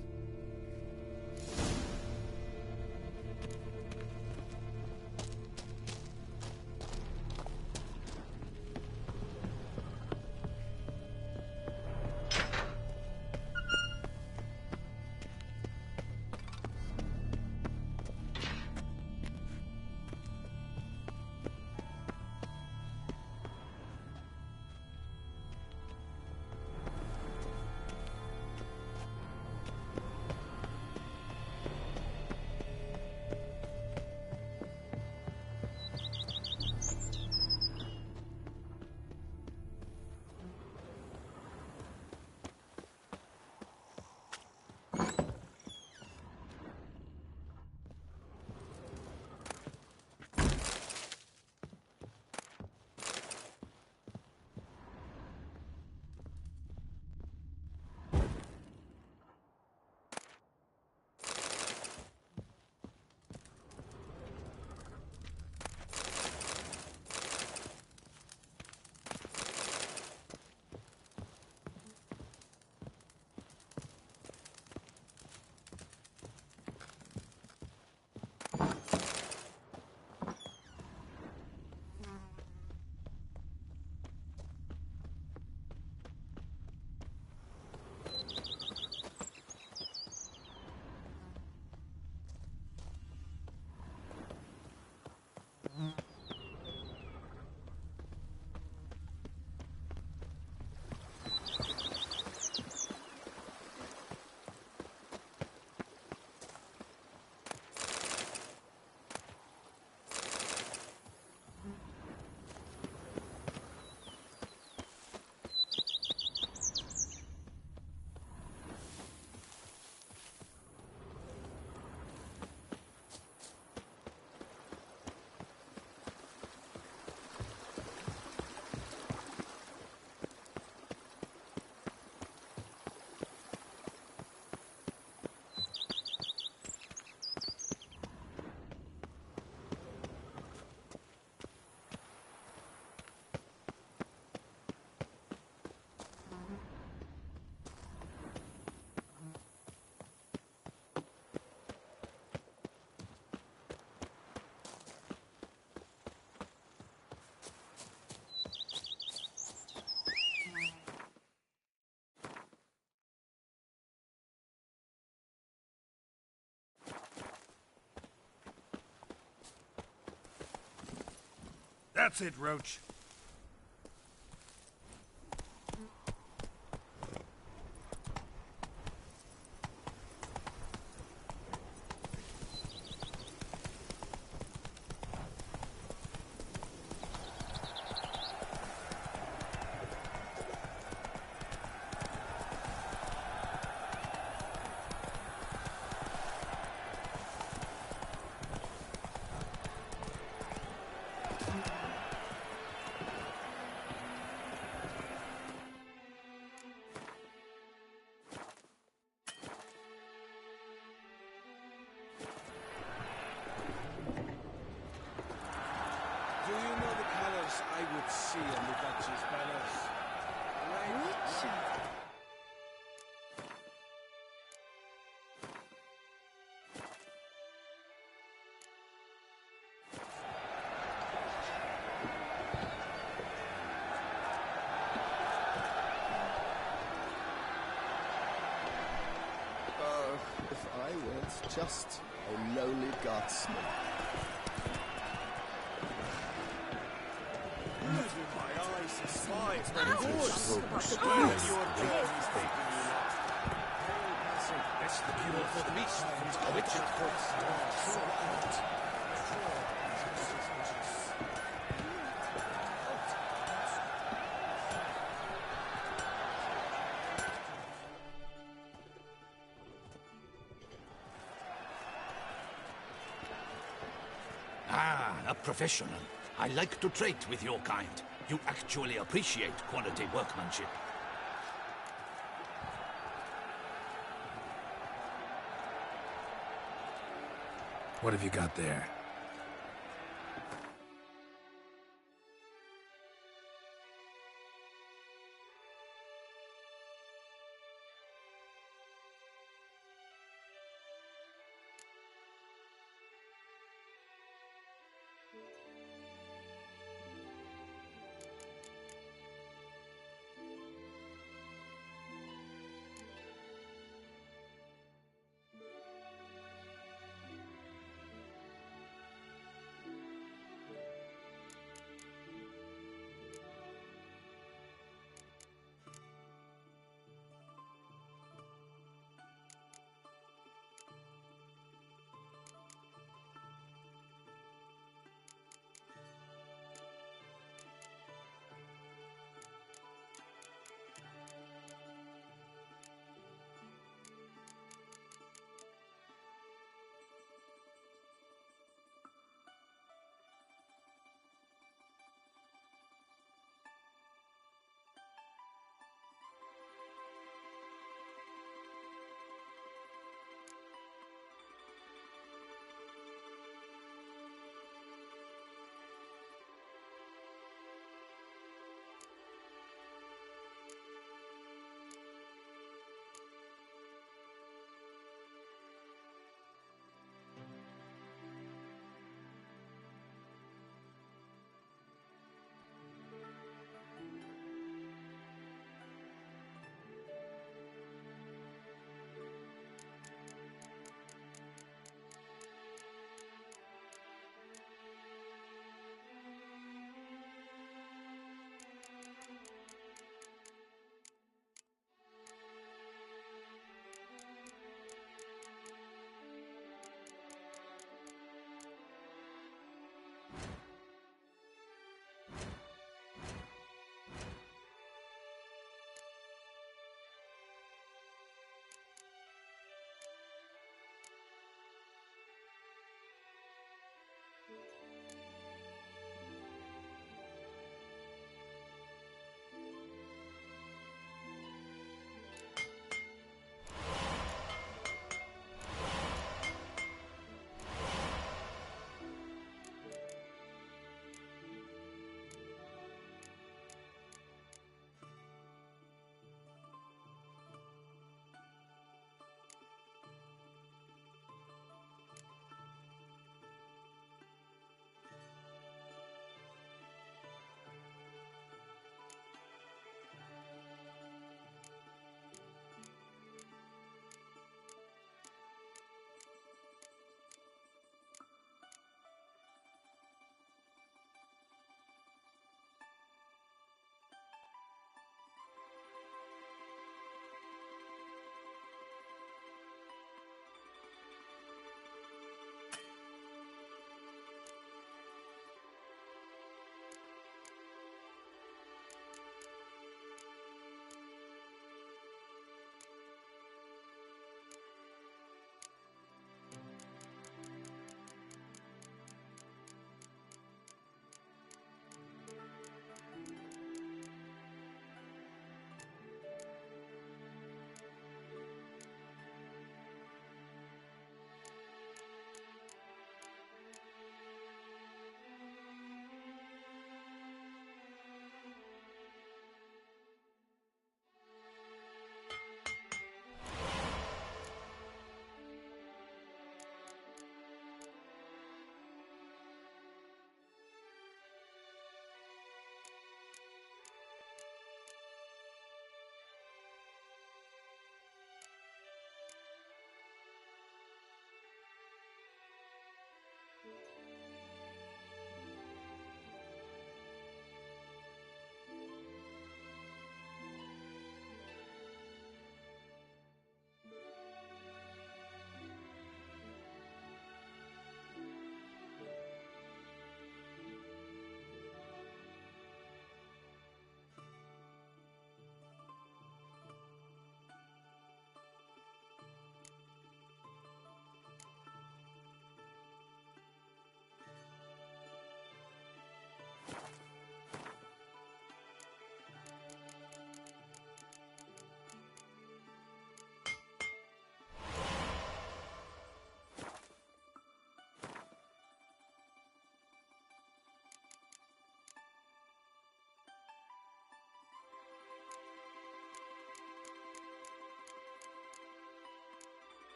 That's it, Roach. Do you know the colors I would see on the Duchess banners? Oh, if I weren't just a lowly guardsman. My eyes are spies, but That's the cure for the beast, which of course. Ah, a professional. I like to trade with your kind. You actually appreciate quality workmanship. What have you got there?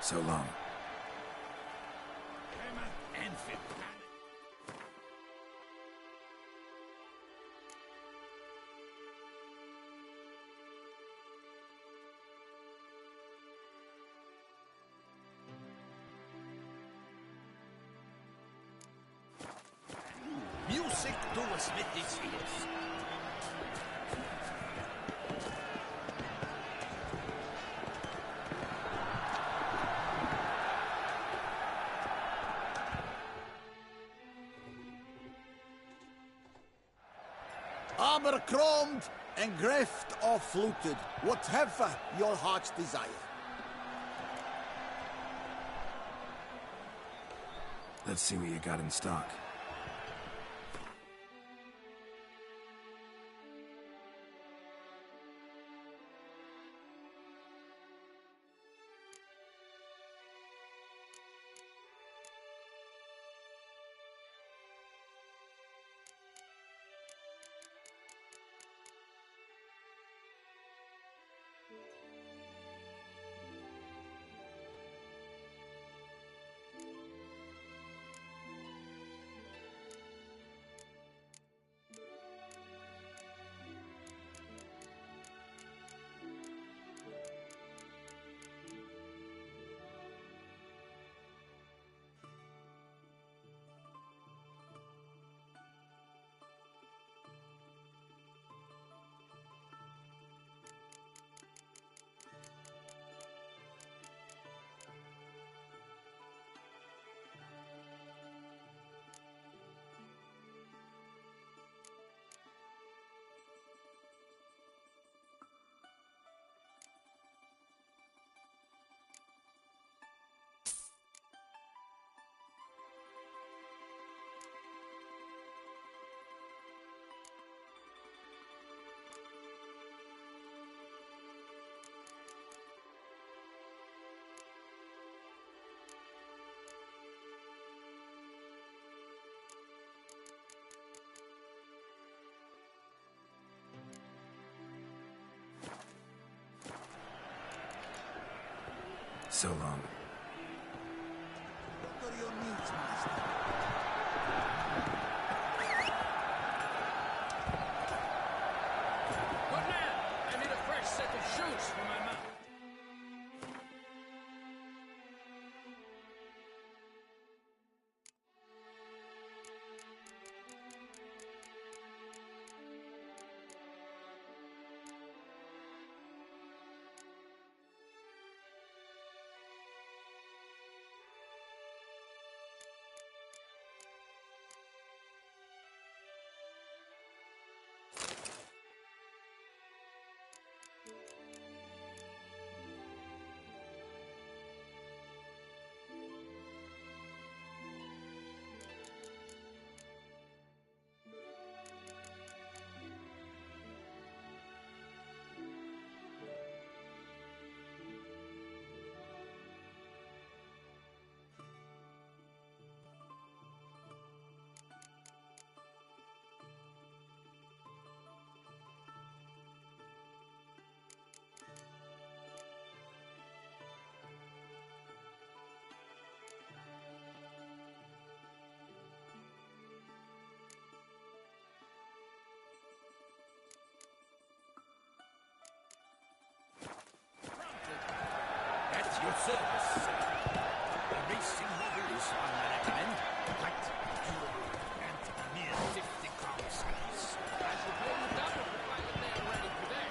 So long. Music to a smithy's ears. Abercrombed and greft or fluted, whatever your heart's desire. Let's see what you got in stock. So long. What are your needs, master? Good man! I need a fresh set of shoes for my mount. At your service, sir. A racing novel is one I recommend. Light, durable, and mere 50 crowns apiece. I should pay you double provided they are ready today.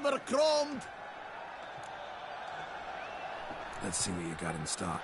Abercrombie! Let's see what you got in stock.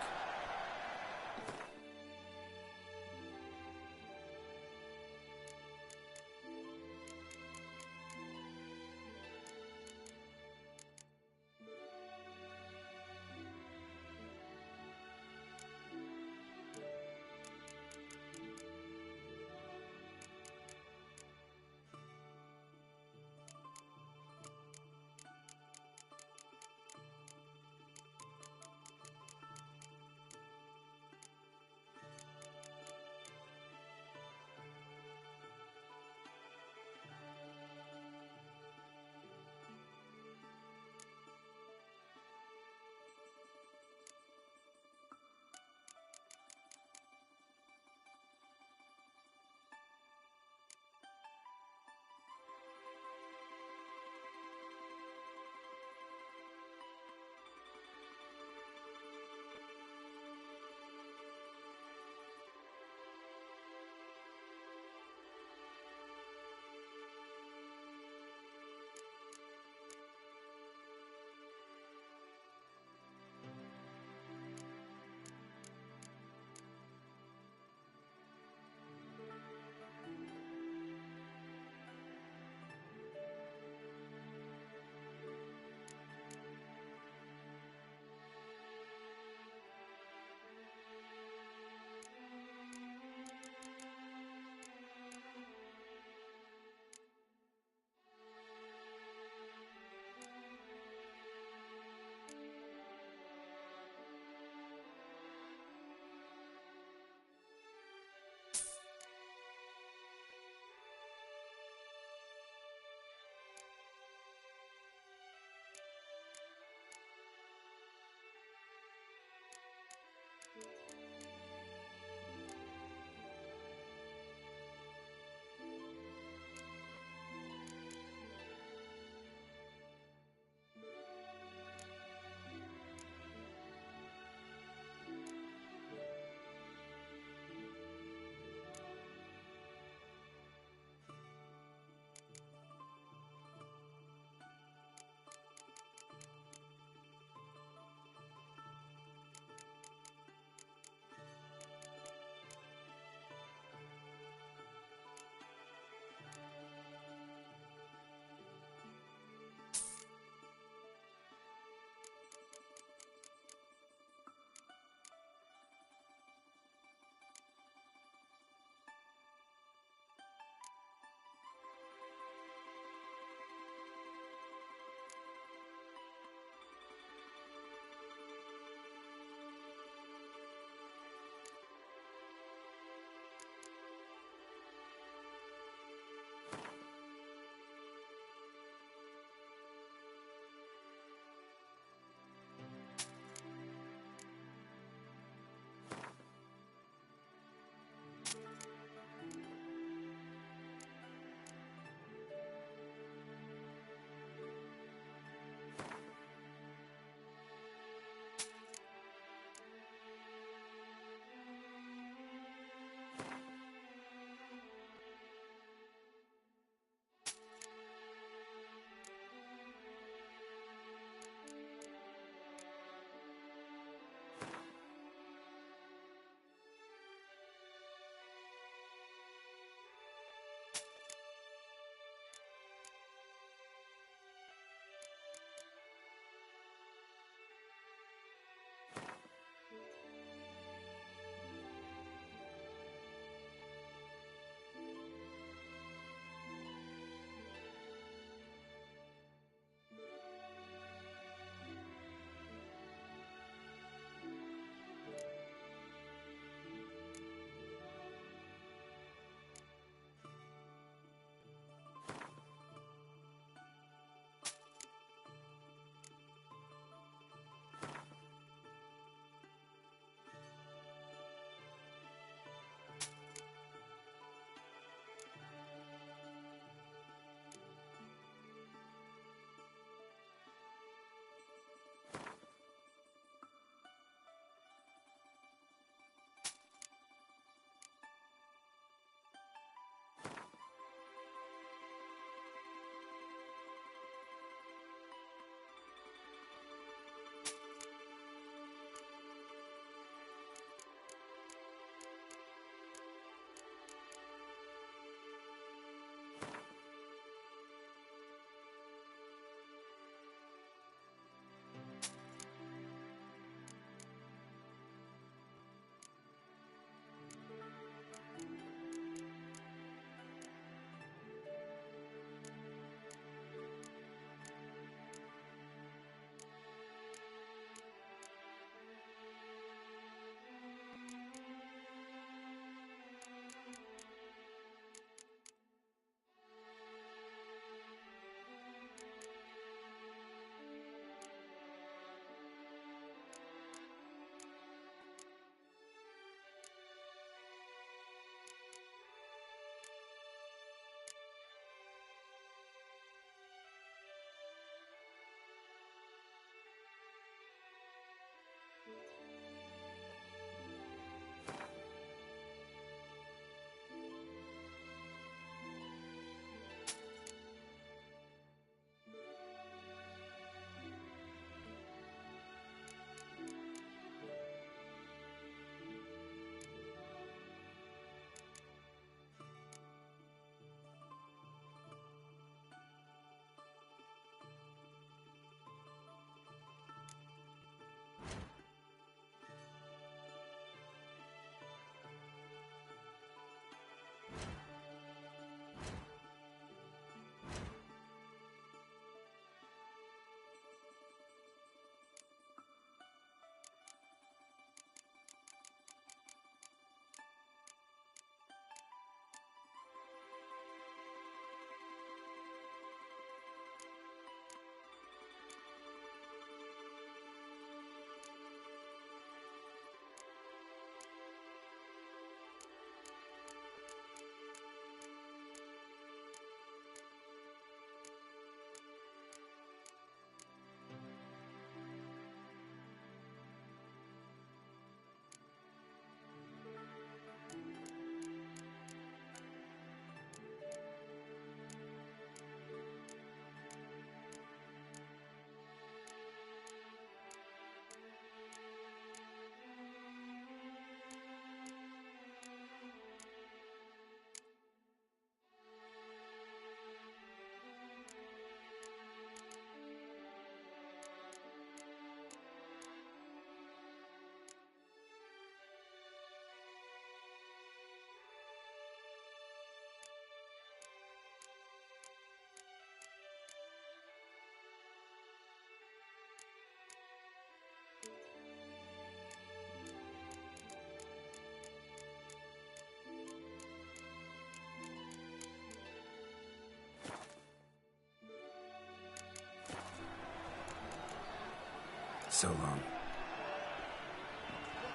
So long.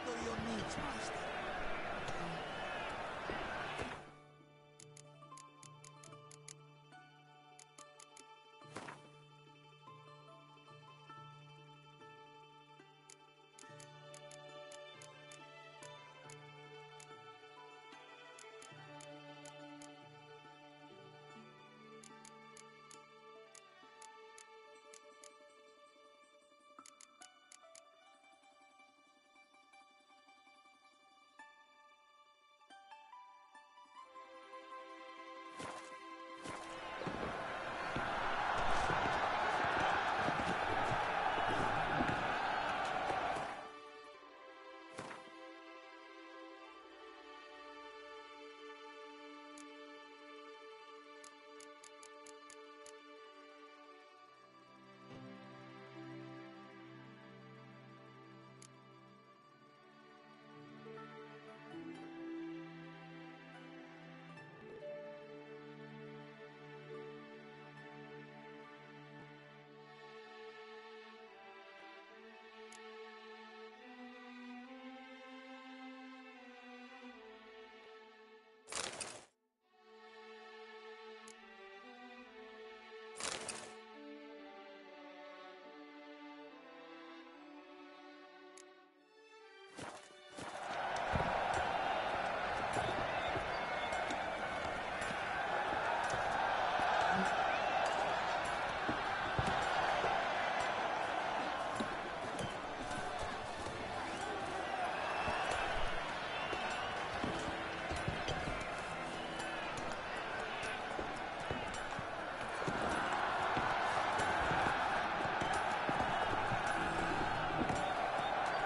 What are your needs, master?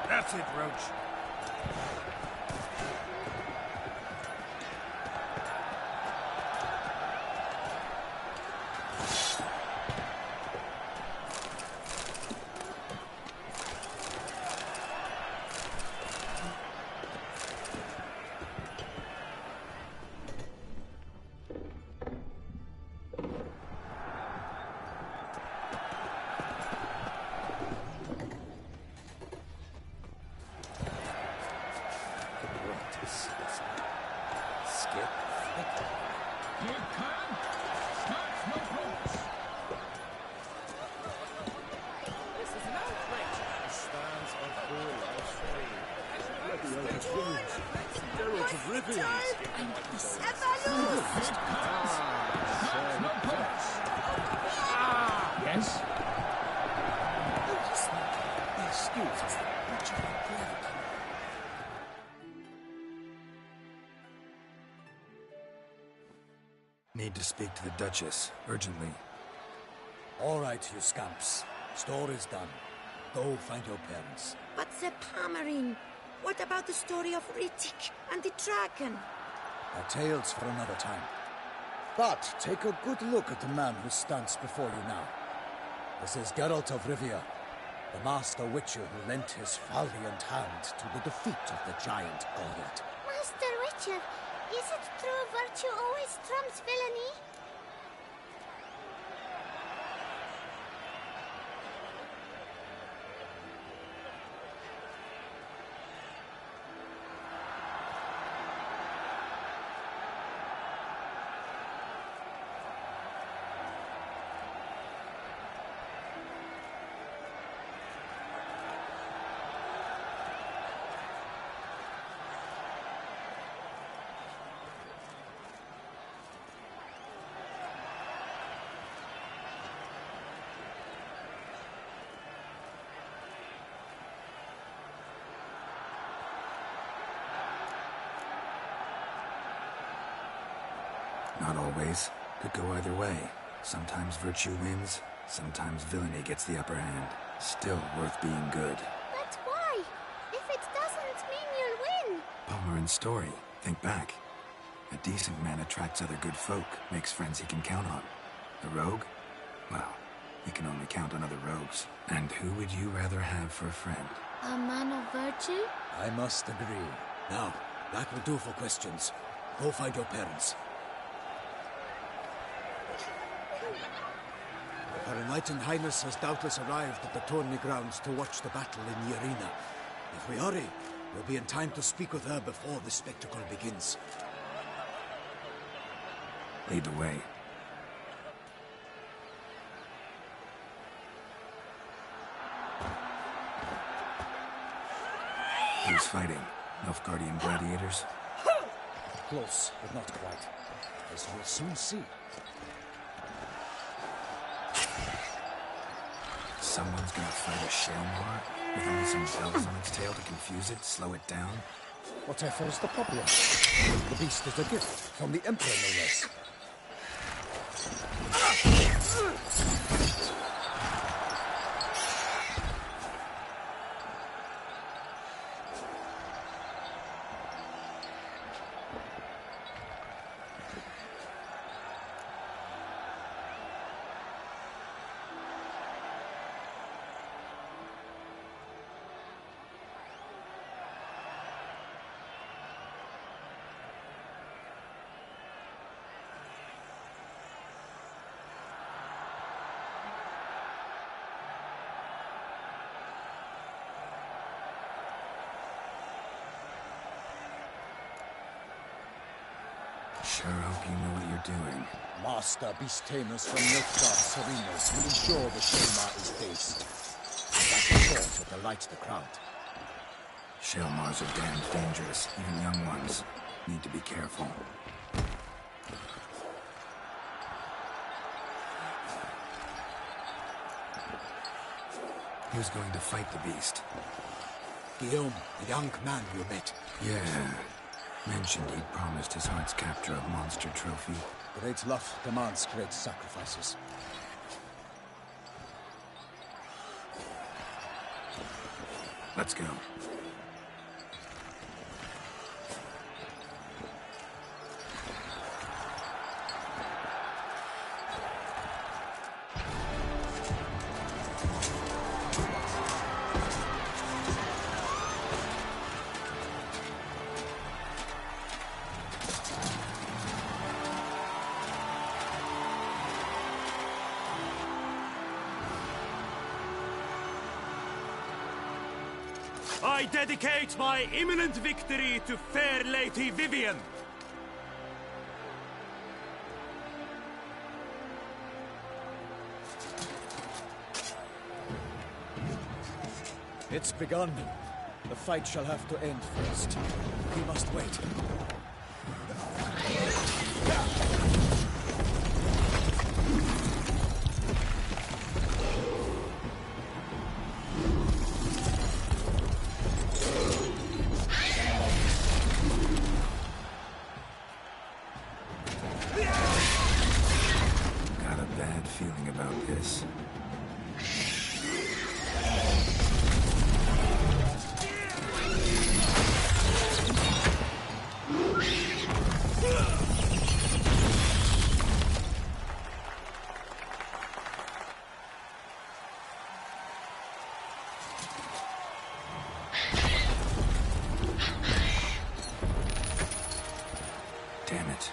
That's it, Roach. Yes? Need to speak to the Duchess, urgently. All right, you scamps. Story's done. Go find your parents. But the Pomerine, what about the story of Rittik and the dragon? Our tales for another time. But take a good look at the man who stands before you now. This is Geralt of Rivia, the master witcher who lent his valiant hand to the defeat of the giant Goliath. Master Witcher, is it true virtue always trumps villainy? Not always. Could go either way. Sometimes virtue wins, sometimes villainy gets the upper hand. Still worth being good. But why? If it doesn't mean you'll win. Palmer story. Think back. A decent man attracts other good folk, makes friends he can count on. A rogue? Well, he can only count on other rogues. And who would you rather have for a friend? A man of virtue? I must agree. Now, that will do for questions. Go find your parents. Her Enlightened Highness has doubtless arrived at the tourney grounds to watch the battle in the arena. If we hurry, we'll be in time to speak with her before the spectacle begins. Lead the way. Who's fighting? Nilfgaardian gladiators? Close, but not quite. As we'll soon see. Someone's gonna fight a Shelmar with only some bells on its tail to confuse it, slow it down? Whatever is the problem? The beast is a gift from the Emperor, no less. Sure hope you know what you're doing. Master beast tamers from Nilfgaard's arenas will ensure the Shelmar is faced. And that is sure to delight the crowd. Shelmars are damned dangerous. Even young ones need to be careful. Who's going to fight the beast? Guillaume, the young man you met. Yeah. Mentioned he'd promised his heart's capture of monster trophy. Great love demands great sacrifices. Let's go. I dedicate my imminent victory to fair Lady Vivian. It's begun. The fight shall have to end first. We must wait. Got a bad feeling about this. Damn it.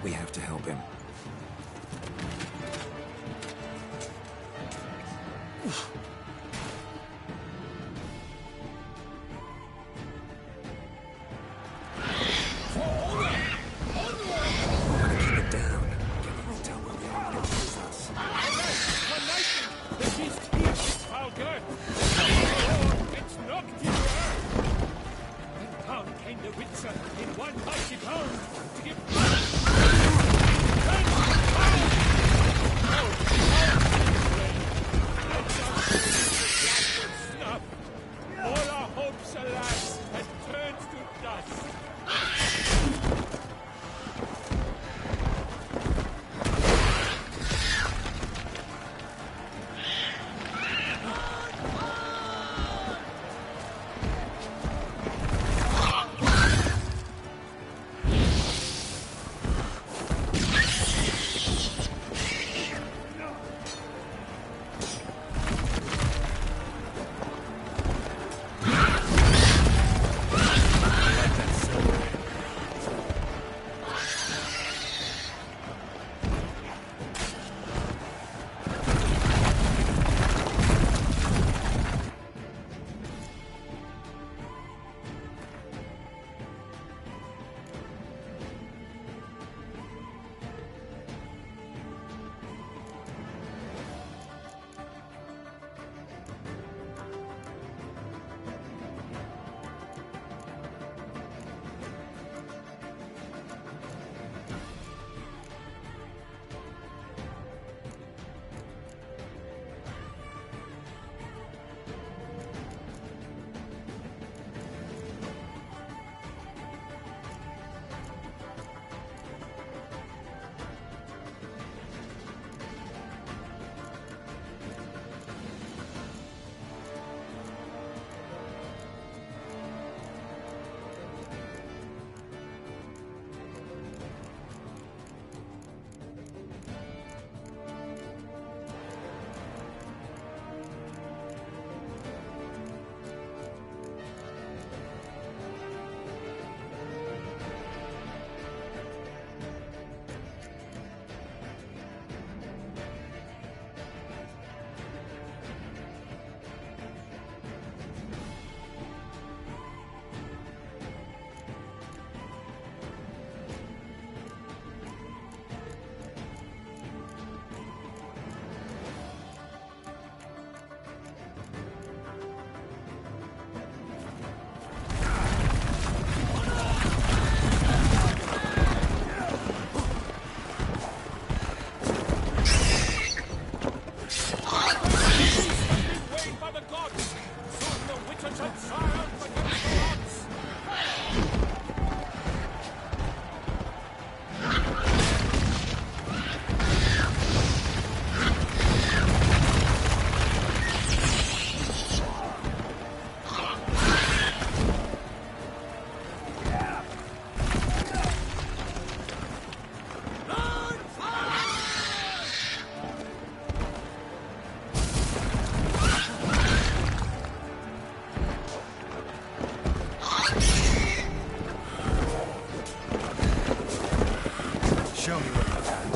We have to help him. Keep it down. Can't tell where we are when it kills us. The beast eats its foul girth. Oh, it's knocked to earth. And down came the Witcher in one mighty bound to give Show me what you got.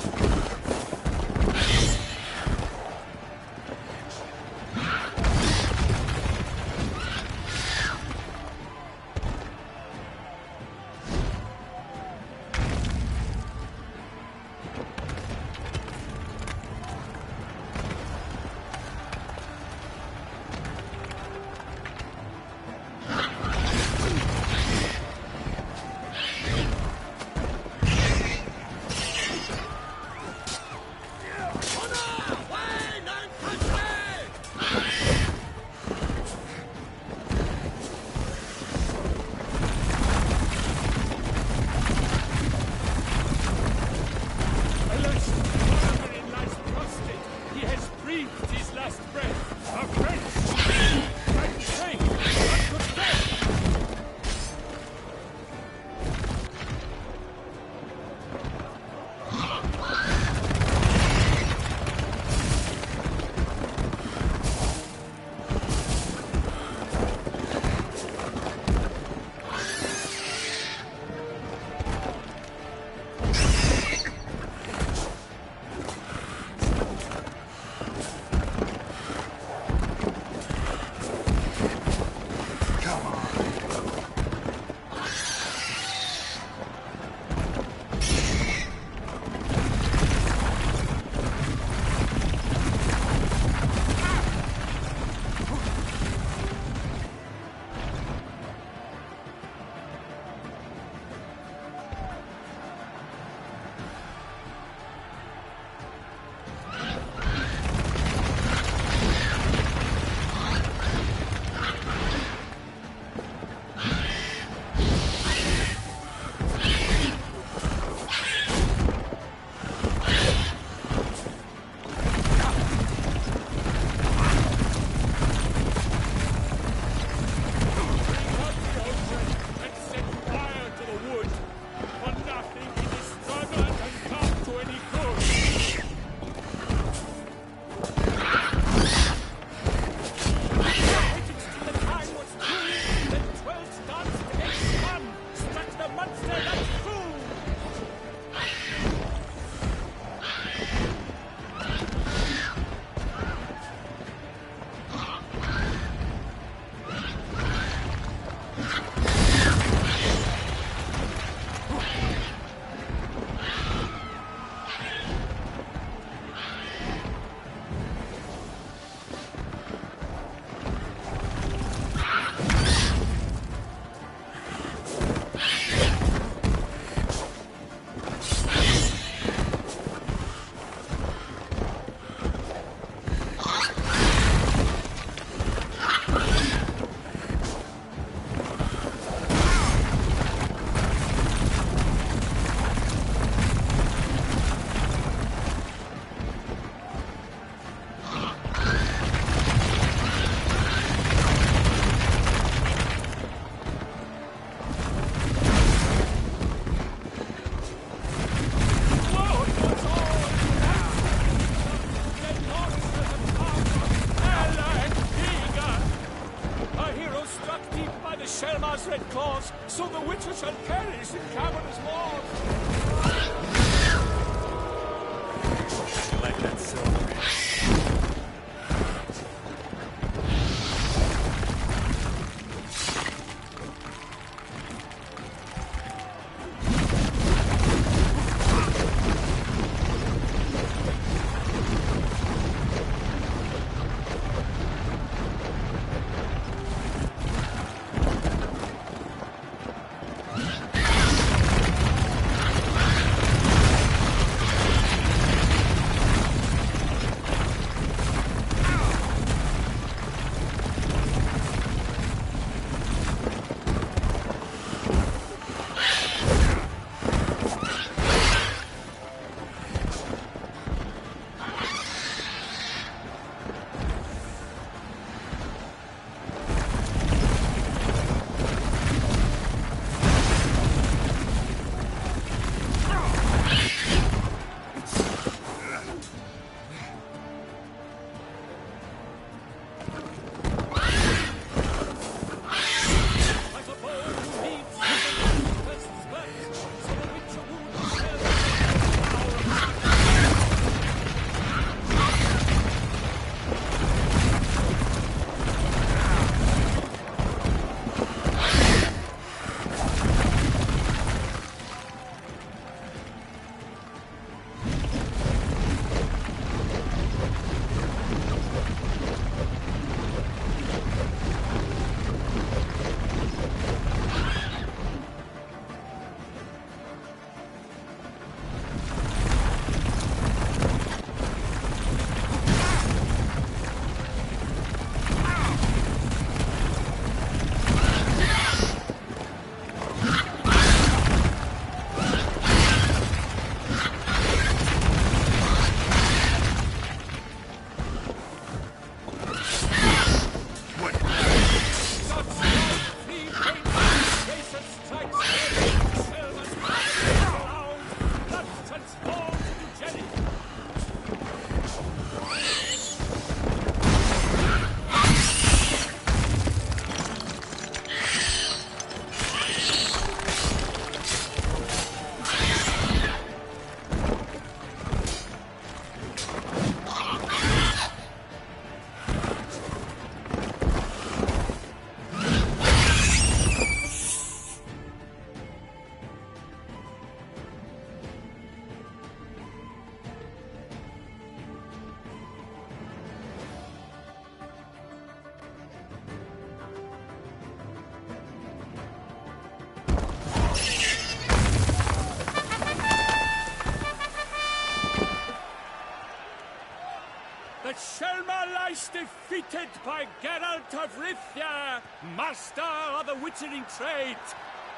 was defeated by Geralt of Rivia, master of the witchering trade.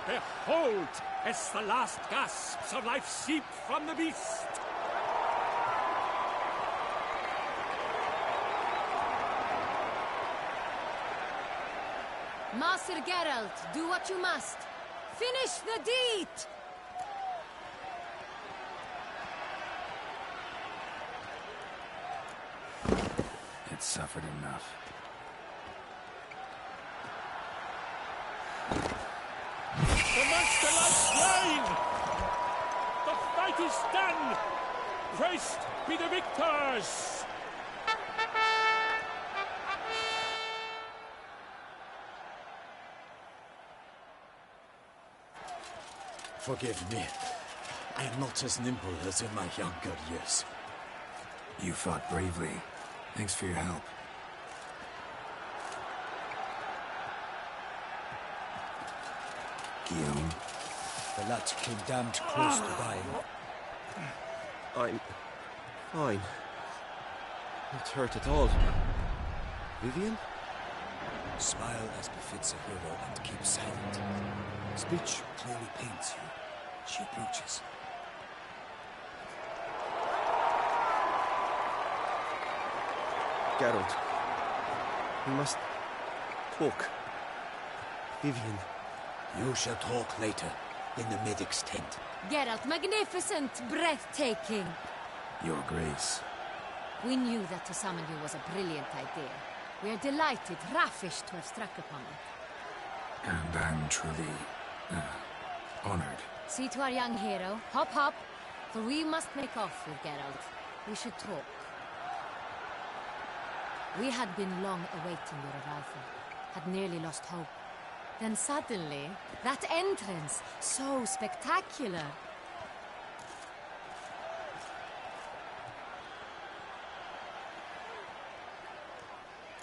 Behold, as the last gasps of life seep from the beast. Master Geralt, do what you must. Finish the deed! It suffered enough. The monster lies slain! The fight is done! Praised be the victors! Forgive me. I am not as nimble as in my younger years. You fought bravely. Thanks for your help. Guillaume? The lad came damned close to dying. I'm fine. Not hurt at all. Vivian? Smile as befits a hero and keep silent. Speech clearly pains you. She approaches. Geralt. We must talk. Vivian. You shall talk later, in the medic's tent. Geralt, magnificent, breathtaking. Your Grace. We knew that to summon you was a brilliant idea. We are delighted, ravished to have struck upon it. And I'm truly honored. See to our young hero. Hop, hop. For we must make off with Geralt. We should talk. We had been long awaiting your arrival. Had nearly lost hope. Then suddenly, that entrance, so spectacular.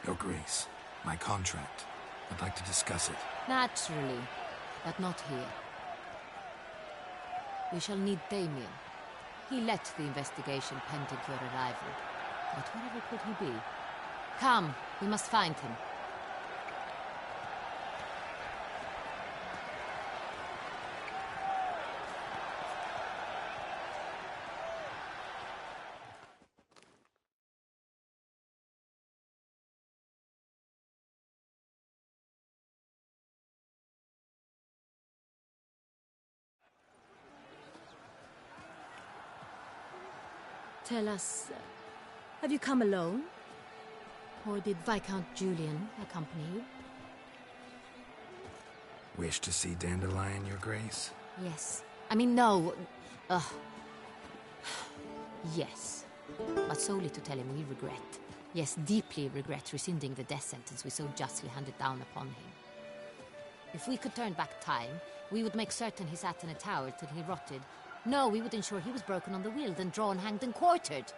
Your Grace, my contract. I'd like to discuss it. Naturally, but not here. We shall need Damien. He led the investigation pending your arrival. But wherever could he be? Come, we must find him. Tell us, have you come alone? Or did Viscount Julian accompany you? Wish to see Dandelion, Your Grace? Yes. I mean, no. Yes. But solely to tell him we regret. Yes, deeply regret rescinding the death sentence we so justly handed down upon him. If we could turn back time, we would make certain he sat in a tower till he rotted. No, we would ensure he was broken on the wheel, then drawn, hanged, and quartered.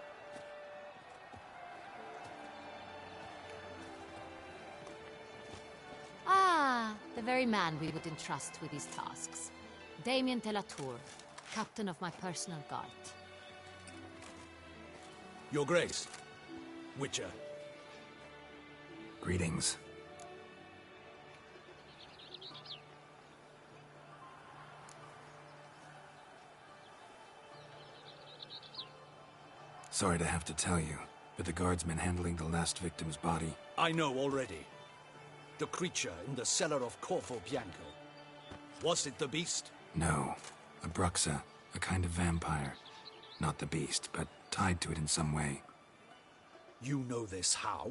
Ah, the very man we would entrust with these tasks. Damien de la Tour, captain of my personal guard. Your Grace. Witcher. Greetings. Sorry to have to tell you, but the guardsman handling the last victim's body... I know already. The creature in the cellar of Corvo Bianco. Was it the beast? No. A Bruxa, a kind of vampire. Not the beast, but tied to it in some way. You know this how?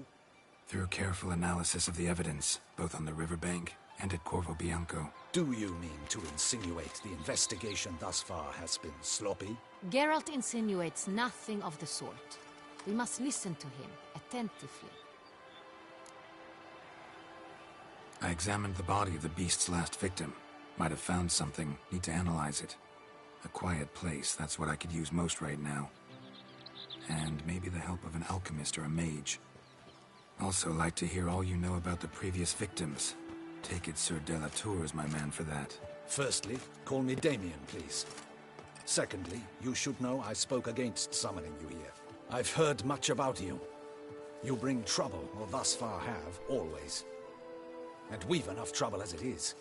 Through careful analysis of the evidence, both on the riverbank and at Corvo Bianco. Do you mean to insinuate the investigation thus far has been sloppy? Geralt insinuates nothing of the sort. We must listen to him attentively. I examined the body of the beast's last victim. Might have found something. Need to analyze it. A quiet place, that's what I could use most right now. And maybe the help of an alchemist or a mage. Also like to hear all you know about the previous victims. Take it Sir de la Tour is my man for that. Firstly, call me Damien, please. Secondly, you should know I spoke against summoning you here. I've heard much about you. You bring trouble, or thus far have, always. And we've enough trouble as it is.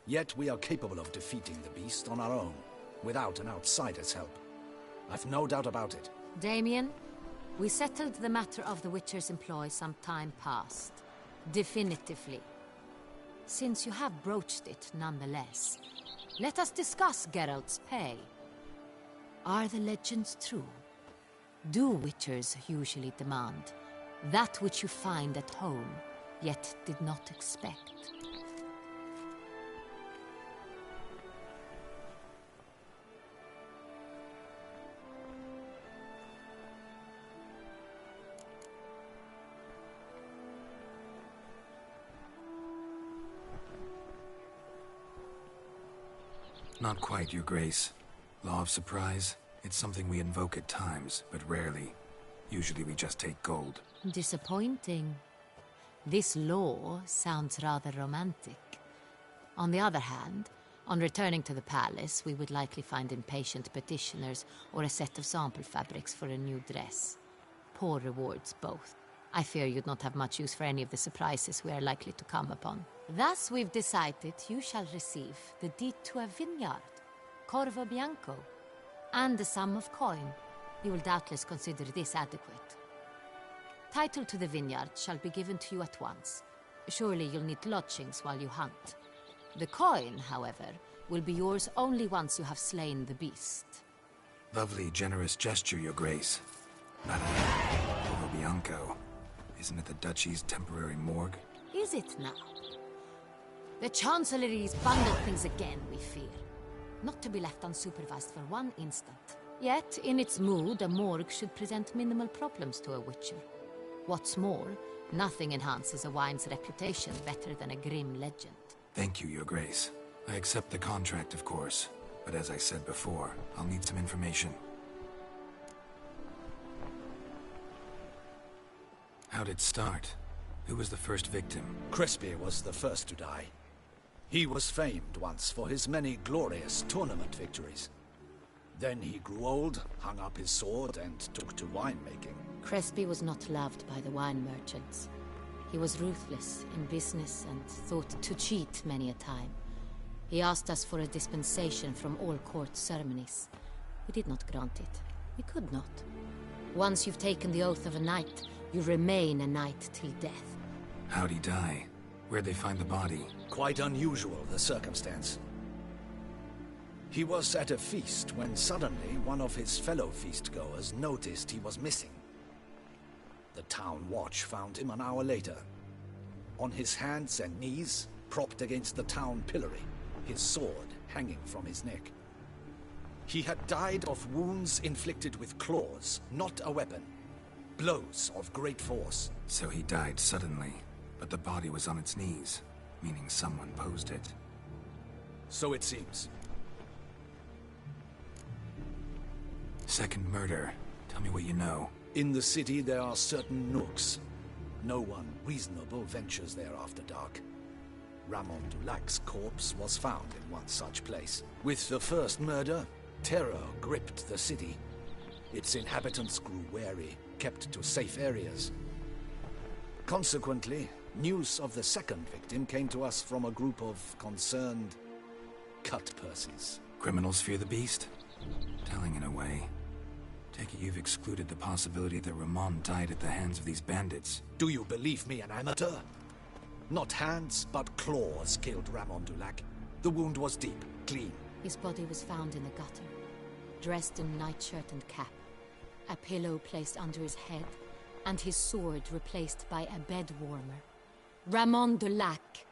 Yet we are capable of defeating the beast on our own, without an outsider's help. I've no doubt about it. Damien, we settled the matter of the Witcher's employ some time past. Definitively. Since you have broached it nonetheless, let us discuss Geralt's pay. Are the legends true? Do Witchers usually demand that which you find at home, yet did not expect? Not quite, Your Grace. Law of surprise, it's something we invoke at times, but rarely. Usually we just take gold. Disappointing. This law sounds rather romantic. On the other hand, on returning to the palace, we would likely find impatient petitioners or a set of sample fabrics for a new dress. Poor rewards, both. I fear you'd not have much use for any of the surprises we are likely to come upon. Thus, we've decided you shall receive the deed to a vineyard, Corvo Bianco, and a sum of coin. You will doubtless consider this adequate. Title to the vineyard shall be given to you at once. Surely you'll need lodgings while you hunt. The coin, however, will be yours only once you have slain the beast. Lovely, generous gesture, Your Grace. But Corvo Bianco, isn't it the Duchy's temporary morgue? Is it now? The Chancellery's bundled things again, we fear. Not to be left unsupervised for one instant. Yet, in its mood, a morgue should present minimal problems to a Witcher. What's more, nothing enhances a wine's reputation better than a grim legend. Thank you, Your Grace. I accept the contract, of course. But as I said before, I'll need some information. How'd it start? Who was the first victim? Crespi was the first to die. He was famed once for his many glorious tournament victories. Then he grew old, hung up his sword, and took to winemaking. Crespi was not loved by the wine merchants. He was ruthless in business and thought to cheat many a time. He asked us for a dispensation from all court ceremonies. We did not grant it. We could not. Once you've taken the oath of a knight, you remain a knight till death. How'd he die? Where'd they find the body? Quite unusual, the circumstance. He was at a feast when suddenly one of his fellow feastgoers noticed he was missing. The town watch found him an hour later. On his hands and knees, propped against the town pillory, his sword hanging from his neck. He had died of wounds inflicted with claws, not a weapon. Blows of great force. So he died suddenly, but the body was on its knees, meaning someone posed it. So it seems. Second murder. Tell me what you know. In the city there are certain nooks. No one reasonable ventures there after dark. Ramon Dulac's corpse was found in one such place. With the first murder, terror gripped the city. Its inhabitants grew wary, kept to safe areas. Consequently, news of the second victim came to us from a group of concerned cut-purses. Criminals fear the beast? Telling in a way. Take it you've excluded the possibility that Ramon died at the hands of these bandits. Do you believe me an amateur? Not hands, but claws killed Ramon Dulac. The wound was deep, clean. His body was found in the gutter, dressed in nightshirt and cap, a pillow placed under his head, and his sword replaced by a bed warmer. Ramon Dulac,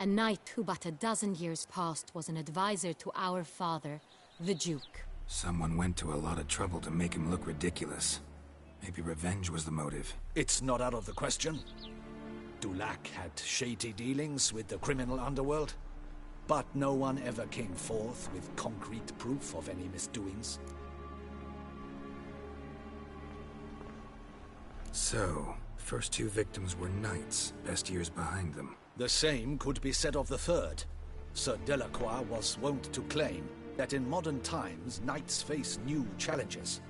a knight who but a dozen years past was an advisor to our father, the Duke. Someone went to a lot of trouble to make him look ridiculous. Maybe revenge was the motive. It's not out of the question. Dulac had shady dealings with the criminal underworld, but no one ever came forth with concrete proof of any misdoings. So, first two victims were knights, best years behind them. The same could be said of the third. Sir Delacroix was wont to claim that in modern times, knights face new challenges.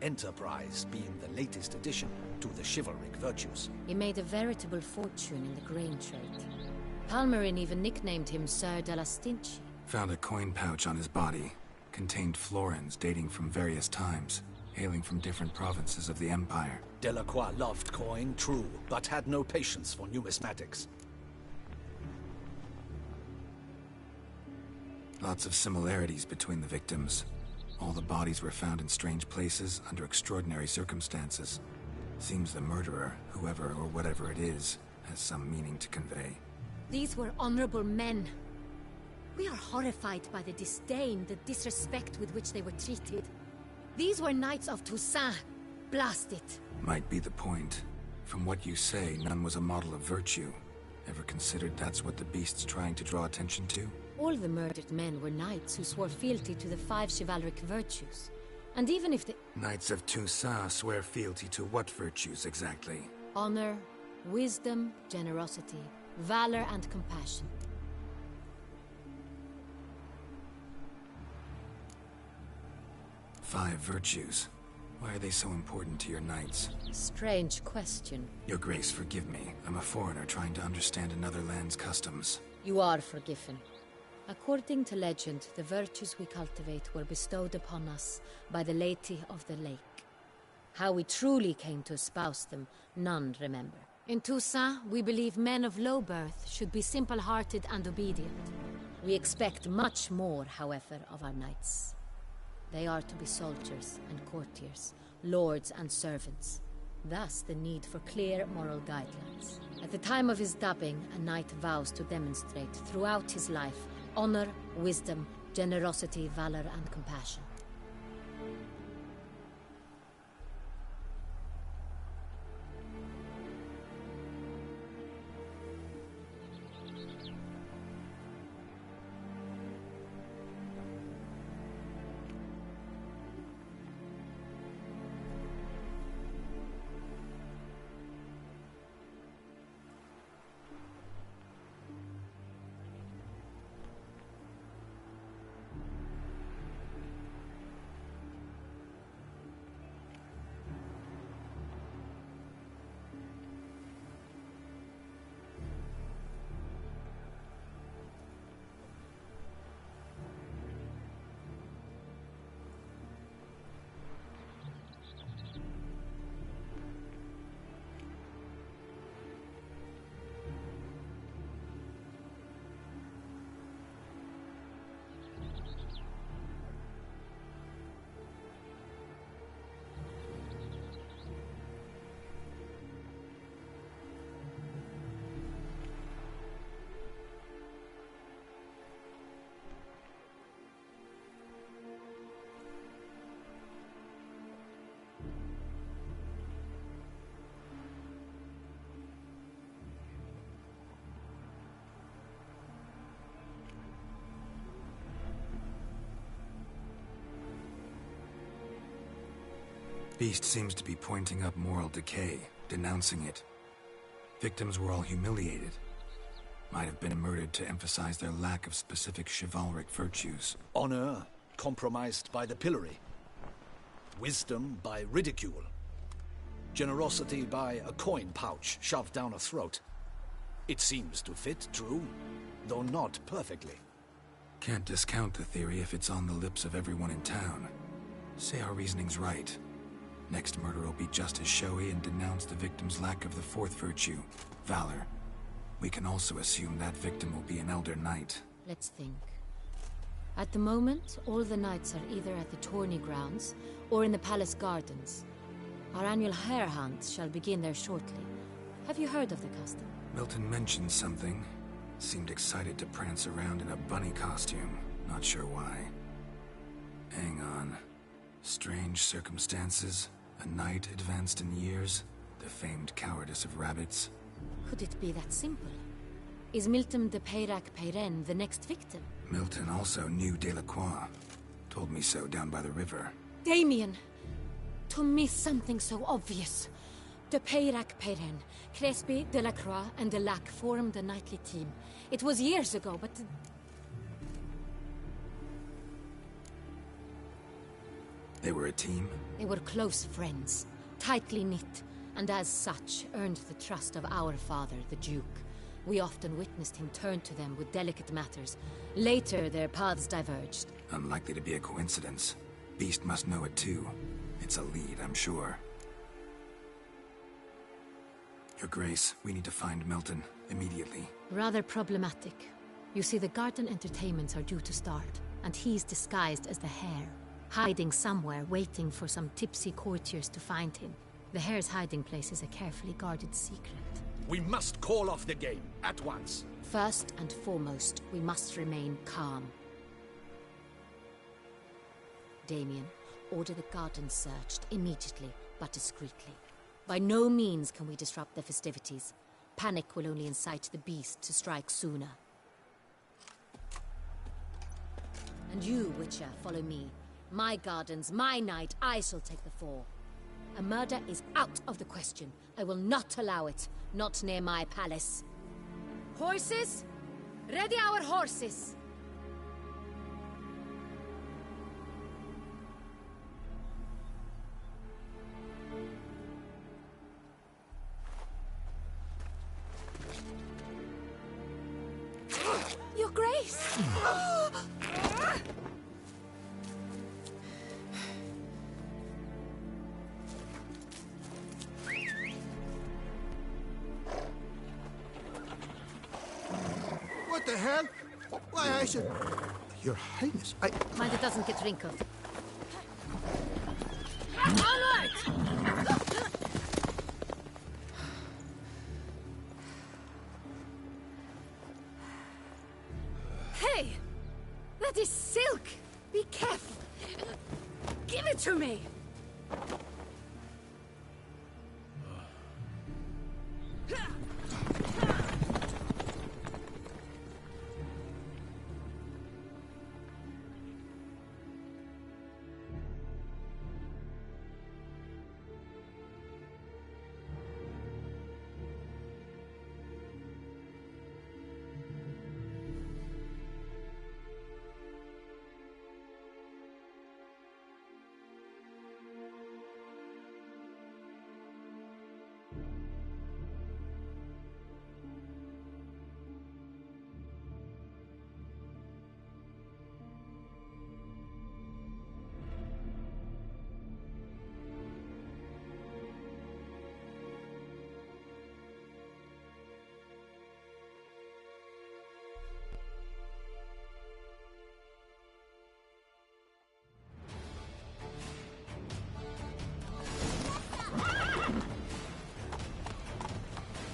Enterprise being the latest addition to the chivalric virtues. He made a veritable fortune in the grain trade. Palmerin even nicknamed him Sir de la Stinchi. Found a coin pouch on his body. Contained florins dating from various times, hailing from different provinces of the Empire. Delacroix loved coin, true, but had no patience for numismatics. Lots of similarities between the victims. All the bodies were found in strange places, under extraordinary circumstances. Seems the murderer, whoever or whatever it is, has some meaning to convey. These were honorable men. We are horrified by the disdain, the disrespect with which they were treated. These were knights of Toussaint. Blast it. Might be the point. From what you say, none was a model of virtue. Ever considered that's what the beast's trying to draw attention to? All the murdered men were knights who swore fealty to the 5 chivalric virtues. And even if the... Knights of Toussaint swear fealty to what virtues exactly? Honor, wisdom, generosity, valor, and compassion. Five virtues. Why are they so important to your knights? Strange question. Your Grace, forgive me. I'm a foreigner trying to understand another land's customs. You are forgiven. According to legend, the virtues we cultivate were bestowed upon us by the Lady of the Lake. How we truly came to espouse them, none remember. In Toussaint, we believe men of low birth should be simple-hearted and obedient. We expect much more, however, of our knights. They are to be soldiers and courtiers, lords and servants. Thus the need for clear moral guidelines. At the time of his dubbing, a knight vows to demonstrate throughout his life honor, wisdom, generosity, valor, and compassion. Beast seems to be pointing up moral decay, denouncing it. Victims were all humiliated. Might have been murdered to emphasize their lack of specific chivalric virtues. Honor compromised by the pillory. Wisdom by ridicule. Generosity by a coin pouch shoved down a throat. It seems to fit, true, though not perfectly. Can't discount the theory if it's on the lips of everyone in town. Say our reasoning's right. Next murder will be just as showy and denounce the victim's lack of the fourth virtue, valor. We can also assume that victim will be an elder knight. Let's think. At the moment, all the knights are either at the tourney grounds or in the palace gardens. Our annual hare hunt shall begin there shortly. Have you heard of the custom? Milton mentioned something. Seemed excited to prance around in a bunny costume. Not sure why. Hang on. Strange circumstances. A knight advanced in years. The famed cowardice of rabbits. Could it be that simple? Is Milton de Peyrac-Peyren the next victim? Milton also knew Delacroix. Told me so down by the river. Damien! To miss something so obvious. De Peyrac-Peyren, Crespi, Delacroix, and Delac formed a knightly team. It was years ago, but... They were a team? They were close friends, tightly knit, and as such earned the trust of our father, the Duke. We often witnessed him turn to them with delicate matters. Later, their paths diverged. Unlikely to be a coincidence. Beast must know it too. It's a lead, I'm sure. Your Grace, we need to find Milton, immediately. Rather problematic. You see, the garden entertainments are due to start, and he's disguised as the Hare, hiding somewhere, waiting for some tipsy courtiers to find him. The Hare's hiding place is a carefully guarded secret. We must call off the game, at once. First and foremost, we must remain calm. Damien, order the garden searched immediately, but discreetly. By no means can we disrupt the festivities. Panic will only incite the beast to strike sooner. And you, Witcher, follow me. My gardens, my night, I shall take the fall. A murder is out of the question. I will not allow it. Not near my palace. Horses? Ready our horses! Your Grace! What the hell? Why, I should... Your Highness, I... Mind it doesn't get wrinkled. Onward! Hey! That is silk! Be careful! Give it to me!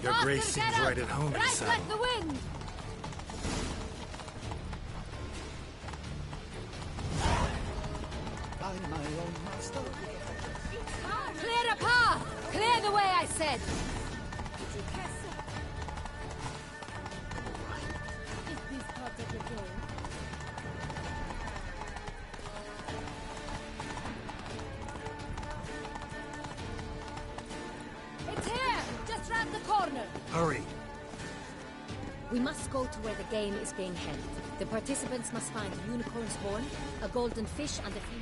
Your Grace seems right at home in the Right saddle. like the wind! I'm my own master. Clear a path! Clear the way, I said! Is this part of the game? It's here! Just round the corner! Hurry! We must go to where the game is being held. The participants must find a unicorn's horn, a golden fish, and a few...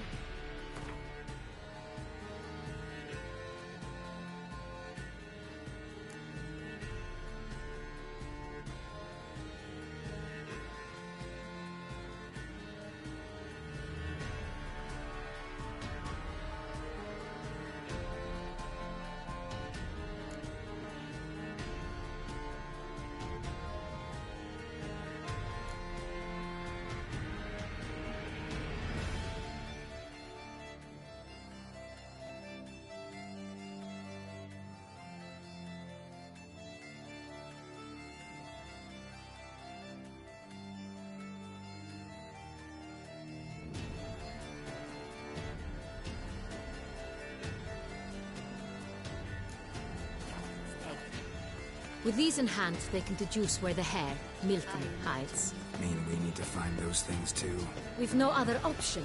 With these in hand, they can deduce where the Hare, Milton, hides. Mean we need to find those things too? We've no other option,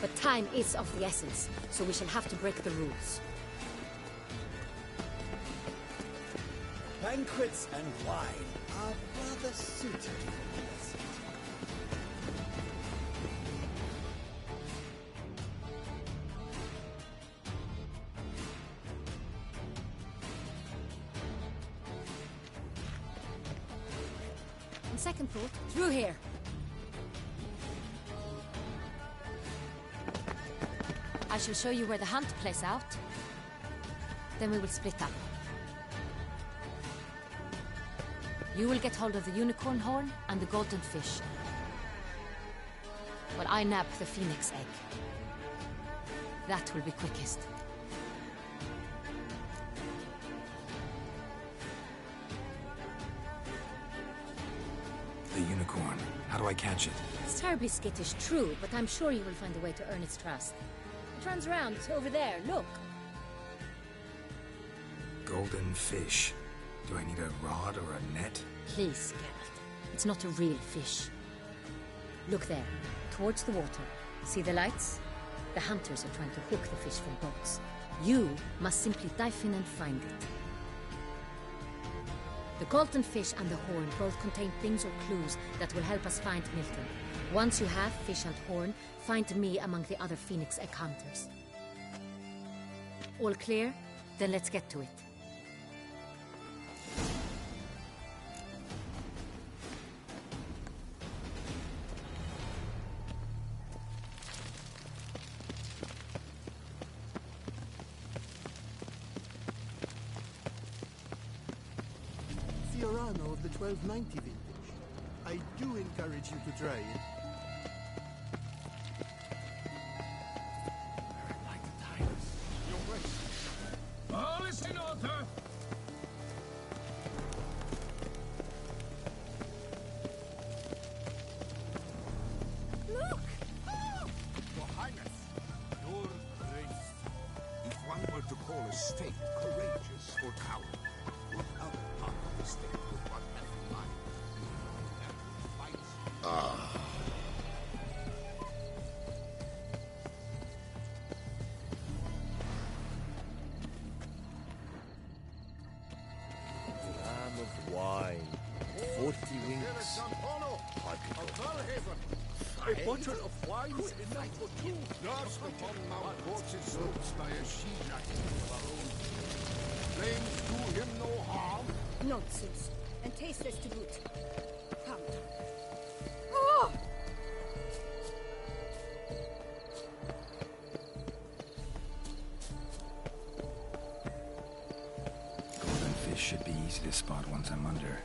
but time is of the essence, so we shall have to break the rules. Banquets and wine are rather suited to this. On second thought, through here. I shall show you where the hunt plays out. Then we will split up. You will get hold of the unicorn horn and the golden fish, while I nab the phoenix egg. That will be quickest. The unicorn. How do I catch it? It's terribly skittish, true, but I'm sure you will find a way to earn its trust. It runs around over there, look. Golden fish. Do I need a rod or a net? Please, Geralt. It's not a real fish. Look there, towards the water. See the lights? The hunters are trying to hook the fish from boats. You must simply dive in and find it. The golden fish and the horn both contain things or clues that will help us find Milton. Once you have fish and horn, find me among the other phoenix egg hunters. All clear? Then let's get to it. Fiorano of the 1290 vintage. I do encourage you to try it. All is in order. Look! Your Highness, Your Grace. If one were to call a state courageous or coward, what other part of the state would one have in mind? Dram of wine, 40 winks. A bottle of wine is enough for two. Nursed upon Mount Gorge's slopes by a she-jacket of our own. Flames do him no harm. Nonsense. And tasteless to boot. Come. Oh! Golden fish should be easy to spot once I'm under.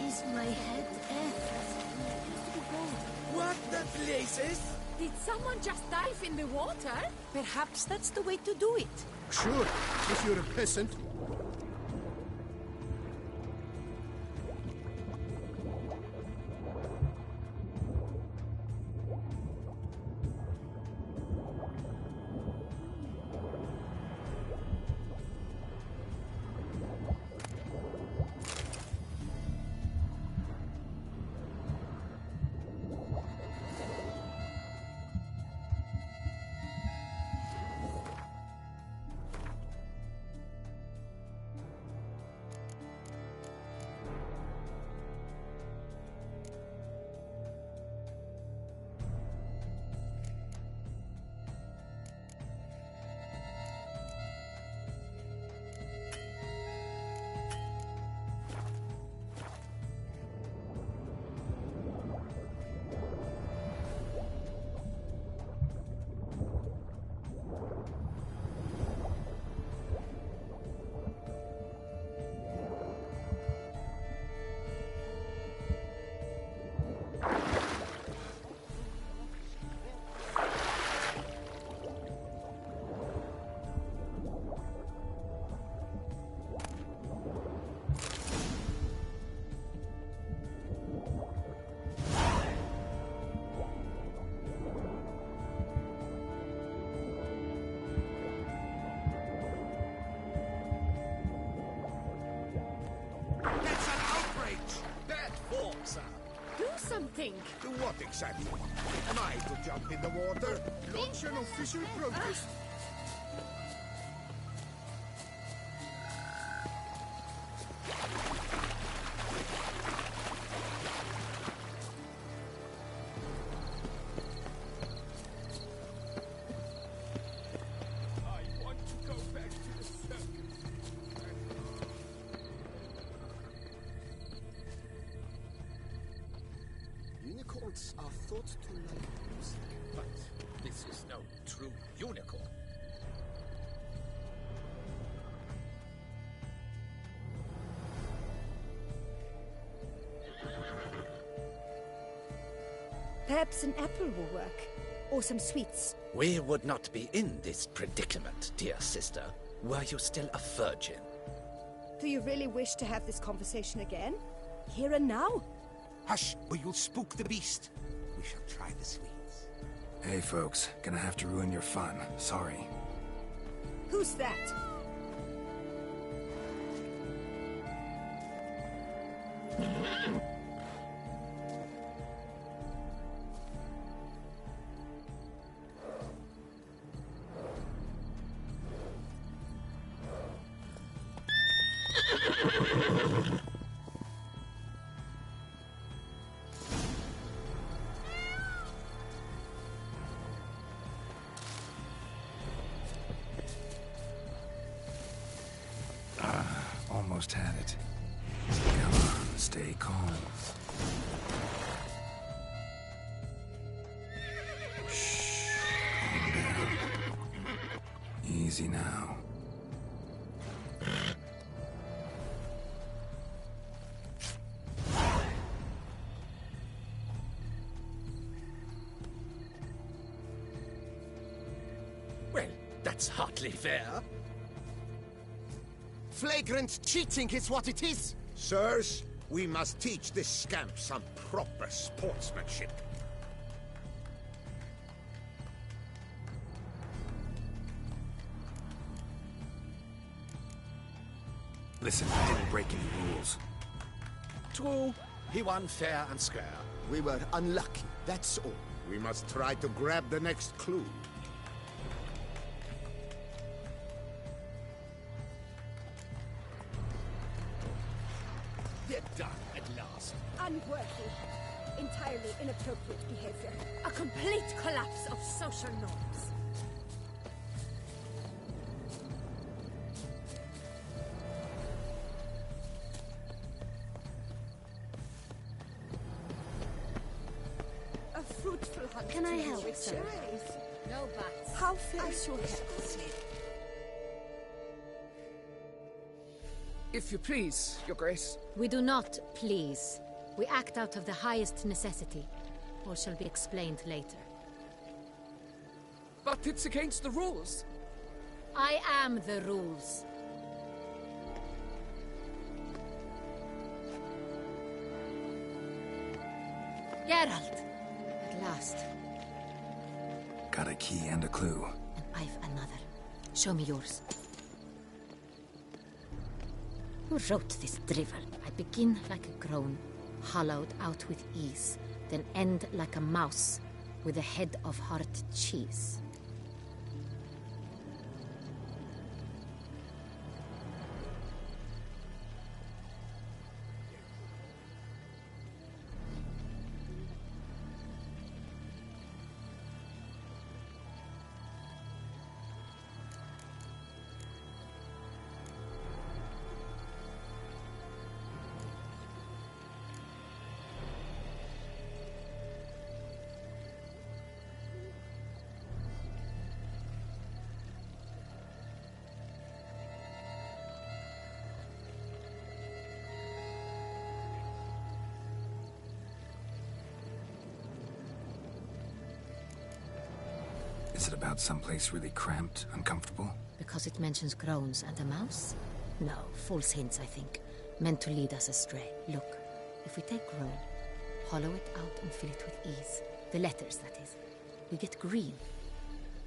Is my head What the places? Did someone just dive in the water? Perhaps that's the way to do it. Sure, if you're a peasant. That's an outrage! Bad form, sir. Do something! Do what exactly? Am I to jump in the water? Launch an official protest. plants are thought to like music, but this is no true unicorn. Perhaps an apple will work. Or some sweets. We would not be in this predicament, dear sister, were you still a virgin. Do you really wish to have this conversation again? Here and now? Hush, or you'll spook the beast. We shall try the sweets. Hey, folks. Gonna have to ruin your fun. Sorry. Who's that? Almost had it. Come on, stay calm. Shh. Calm down. Easy now. Well, that's hardly fair. Flagrant cheating is what it is! Sirs, we must teach this scamp some proper sportsmanship. Listen, I didn't break any rules. True, he won fair and square. We were unlucky, that's all. We must try to grab the next clue. They're done at last. Unworthy. Entirely inappropriate behavior. A complete collapse of social norms. A fruitful hunt. Can I help, with sir? No bats. How fares your health? If you please, Your Grace. We do not please. We act out of the highest necessity. All shall be explained later. But it's against the rules. I am the rules. Geralt! At last. Got a key and a clue. And I've another. Show me yours. Who wrote this drivel? I begin like a groan, hollowed out with ease, then end like a mouse, with a head of hard cheese. Is it about someplace really cramped, uncomfortable? Because it mentions groans and a mouse? No, false hints, I think. Meant to lead us astray. Look, if we take groan, hollow it out and fill it with ease. The letters, that is. We get green.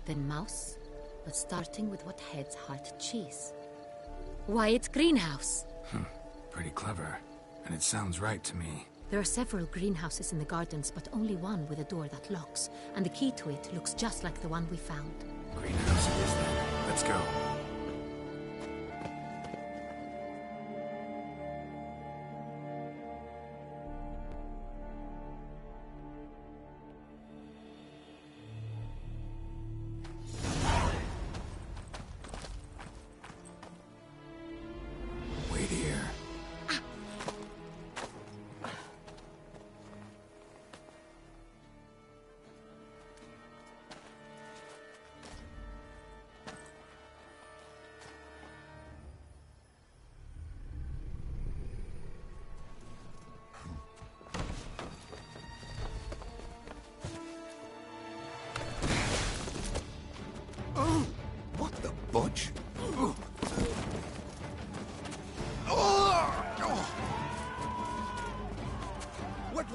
Then mouse, but starting with what heads heart cheese. Why, it's greenhouse! Pretty clever. And it sounds right to me. There are several greenhouses in the gardens, but only one with a door that locks. And the key to it looks just like the one we found. Greenhouse it is then. Let's go. Wait here.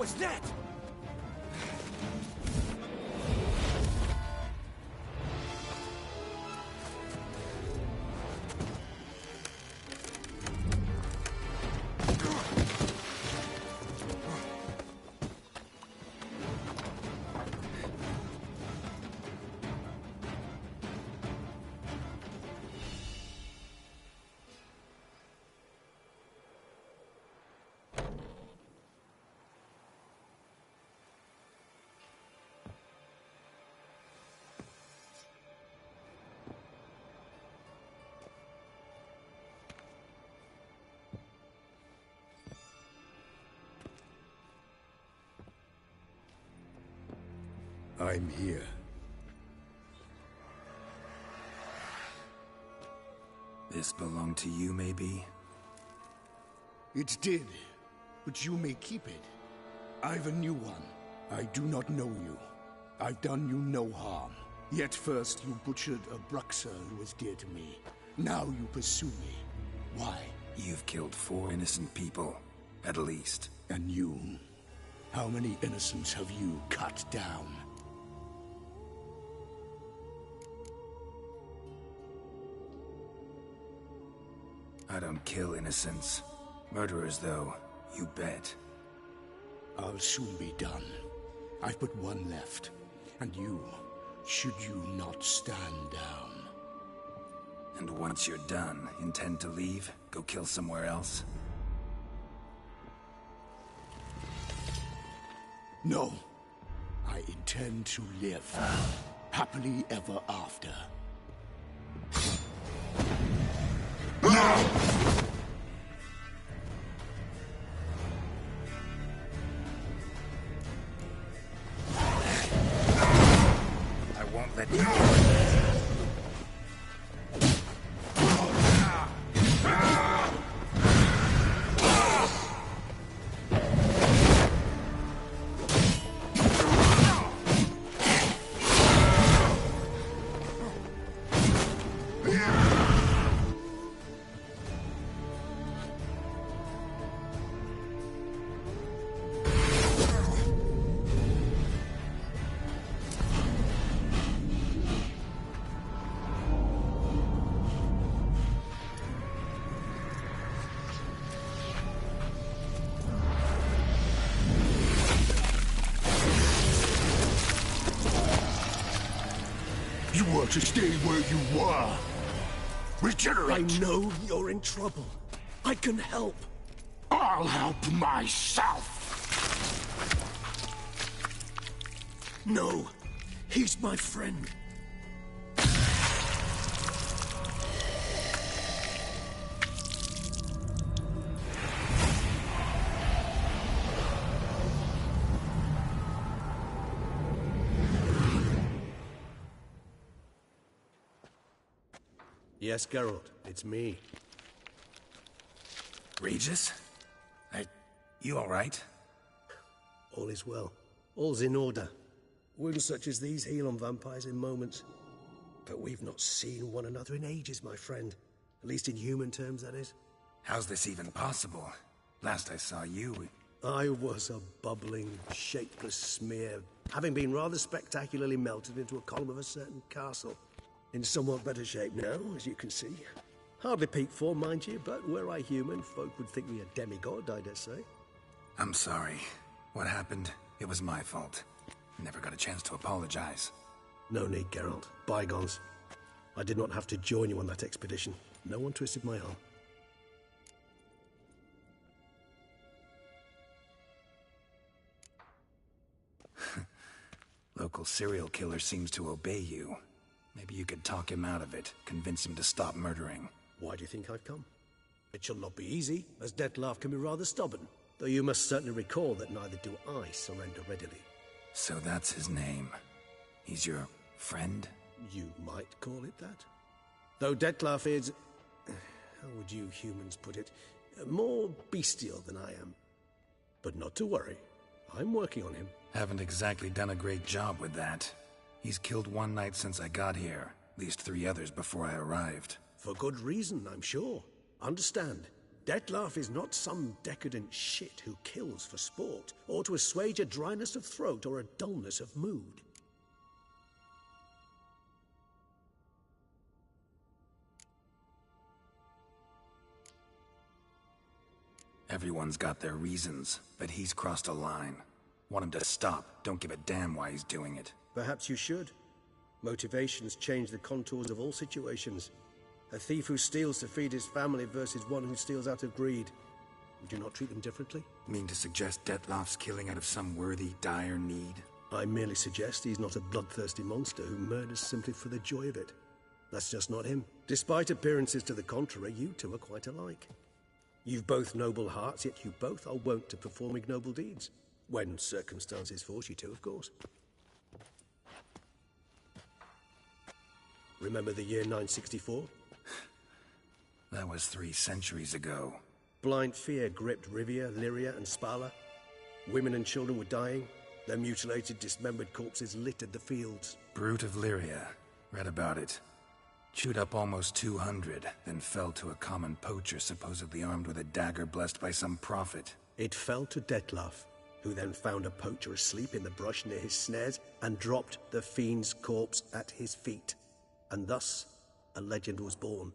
was that? I'm here. This belonged to you, maybe? It did, but you may keep it. I've a new one. I do not know you. I've done you no harm. Yet first you butchered a Bruxer who was dear to me. Now you pursue me. Why? You've killed 4 innocent people, at least. And you? How many innocents have you cut down? I don't kill innocents. Murderers, though, you bet. I'll soon be done. I've but one left. And you, should you not stand down. And once you're done, intend to leave? Go kill somewhere else? No. I intend to live. Happily ever after. I won't let you. You were to stay where you were. Regenerate! I know you're in trouble. I can help. I'll help myself! No, he's my friend. Yes, Geralt, it's me. Regis? You all right? All is well. All's in order. Wounds such as these heal on vampires in moments. But we've not seen one another in ages, my friend. At least in human terms, that is. How's this even possible? Last I saw you... I was a bubbling, shapeless smear, having been rather spectacularly melted into a column of a certain castle. In somewhat better shape now, as you can see. Hardly peak form, mind you, but were I human, folk would think me a demigod, I dare say. I'm sorry. What happened? It was my fault. Never got a chance to apologize. No need, Geralt. Bygones. I did not have to join you on that expedition. No one twisted my arm. Local serial killer seems to obey you. Maybe you could talk him out of it, convince him to stop murdering. Why do you think I've come? It shall not be easy, as Dettlaff can be rather stubborn. Though you must certainly recall that neither do I surrender readily. So that's his name. He's your friend? You might call it that. Though Dettlaff is... how would you humans put it? More bestial than I am. But not to worry. I'm working on him. Haven't exactly done a great job with that. He's killed one knight since I got here. At least 3 others before I arrived. For good reason, I'm sure. Understand, Dettlaff is not some decadent shit who kills for sport, or to assuage a dryness of throat or a dullness of mood. Everyone's got their reasons, but he's crossed a line. Want him to stop, don't give a damn why he's doing it. Perhaps you should. Motivations change the contours of all situations. A thief who steals to feed his family versus one who steals out of greed. Would you not treat them differently? Mean to suggest Dettlaff's killing out of some worthy, dire need? I merely suggest he's not a bloodthirsty monster who murders simply for the joy of it. That's just not him. Despite appearances to the contrary, you two are quite alike. You've both noble hearts, yet you both are wont to perform ignoble deeds. When circumstances force you to, of course. Remember the year 964? That was 3 centuries ago. Blind fear gripped Rivia, Lyria, and Spala. Women and children were dying. Their mutilated, dismembered corpses littered the fields. Brute of Lyria. Read about it. Chewed up almost 200, then fell to a common poacher supposedly armed with a dagger blessed by some prophet. It fell to Dettlaff, who then found a poacher asleep in the brush near his snares and dropped the fiend's corpse at his feet. And thus, a legend was born.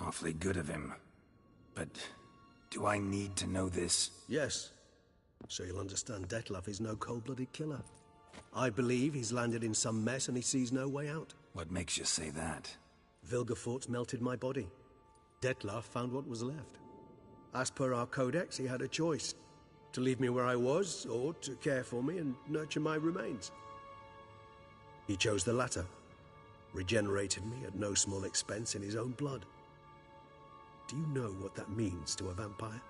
Awfully good of him. But do I need to know this? Yes. So you'll understand Dettlaff is no cold-blooded killer. I believe he's landed in some mess and he sees no way out. What makes you say that? Vilgefortz melted my body. Dettlaff found what was left. As per our codex, he had a choice. To leave me where I was, or to care for me and nurture my remains. He chose the latter. Regenerated me at no small expense in his own blood. Do you know what that means to a vampire?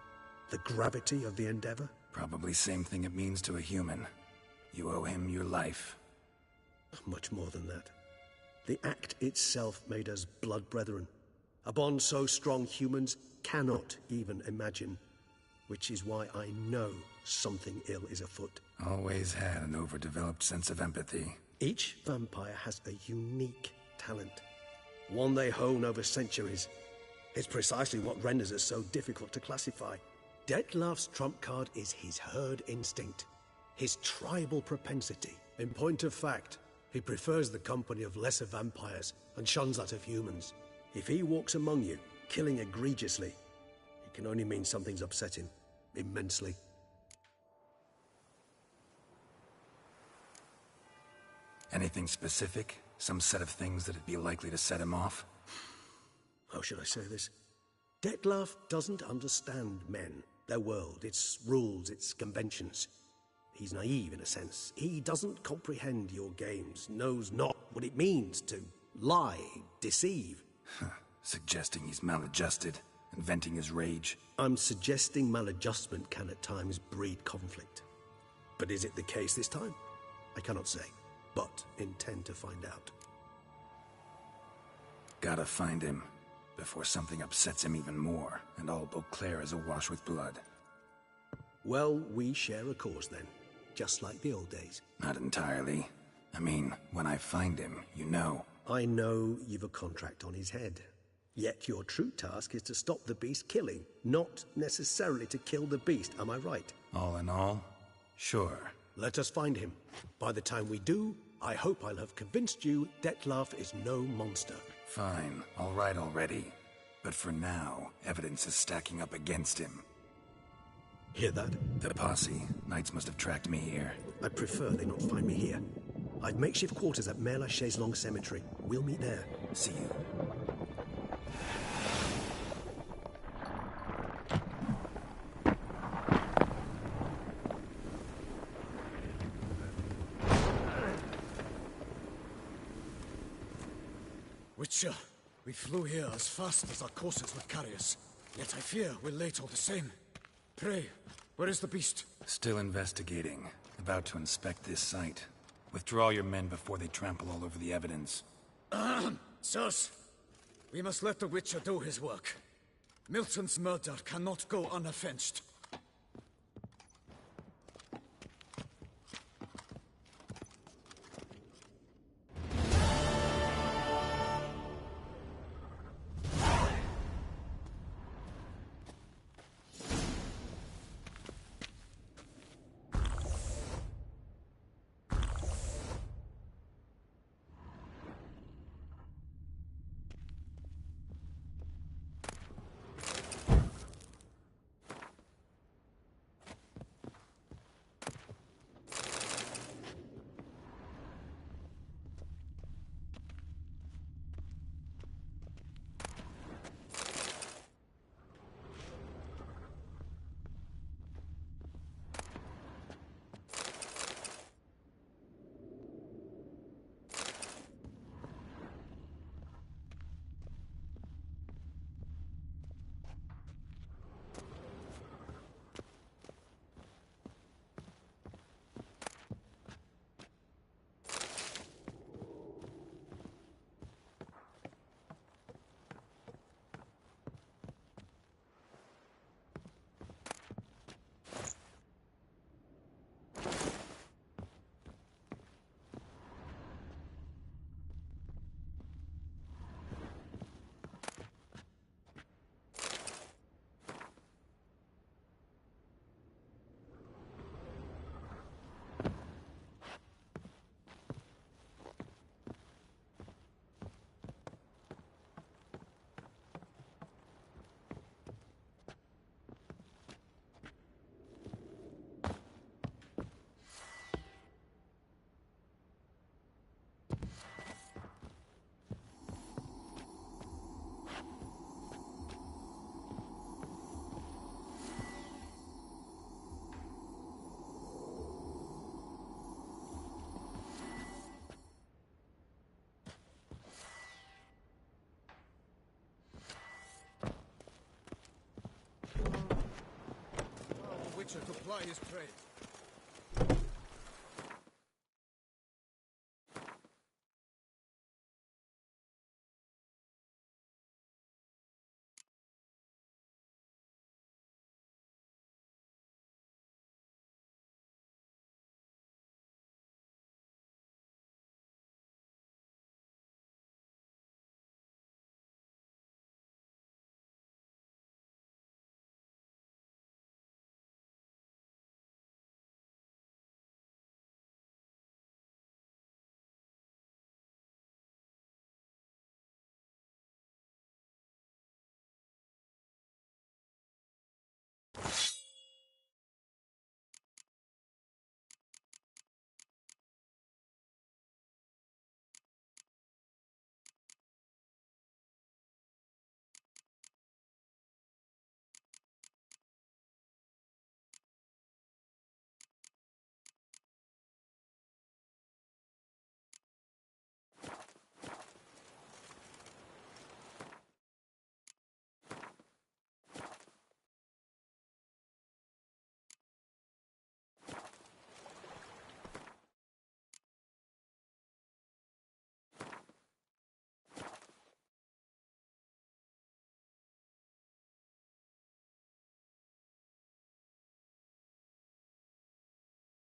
The gravity of the endeavor? Probably same thing it means to a human. You owe him your life. Much more than that. The act itself made us blood brethren. A bond so strong humans cannot even imagine. Which is why I know something ill is afoot. Always had an overdeveloped sense of empathy. Each vampire has a unique talent. One they hone over centuries. It's precisely what renders us so difficult to classify. Dettlaff's trump card is his herd instinct, his tribal propensity. In point of fact, he prefers the company of lesser vampires and shuns that of humans. If he walks among you, killing egregiously, it can only mean something's upset him, immensely. Anything specific? Some set of things that'd be likely to set him off? How should I say this? Dettlaff doesn't understand men, their world, its rules, its conventions. He's naive in a sense. He doesn't comprehend your games, knows not what it means to lie, deceive. Suggesting he's maladjusted and venting his rage. I'm suggesting maladjustment can at times breed conflict. But is it the case this time? I cannot say, but intend to find out. Gotta find him before something upsets him even more, and all Beauclair is awash with blood. Well, we share a cause then, just like the old days. Not entirely. I mean, when I find him, you know. I know you've a contract on his head. Yet your true task is to stop the beast killing, not necessarily to kill the beast, am I right? All in all, sure. Let us find him. By the time we do, I hope I'll have convinced you Dettlaff is no monster. Fine, all right already. But for now, evidence is stacking up against him. Hear that? The posse. Knights must have tracked me here. I prefer they not find me here. I've makeshift quarters at Mère Lachaise Long Cemetery. We'll meet there. See you. Witcher, we flew here as fast as our courses would carry us. Yet I fear we're late all the same. Pray, where is the beast? Still investigating. About to inspect this site. Withdraw your men before they trample all over the evidence. Sirs, we must let the Witcher do his work. Milton's murder cannot go unavenged. creature to ply his trade.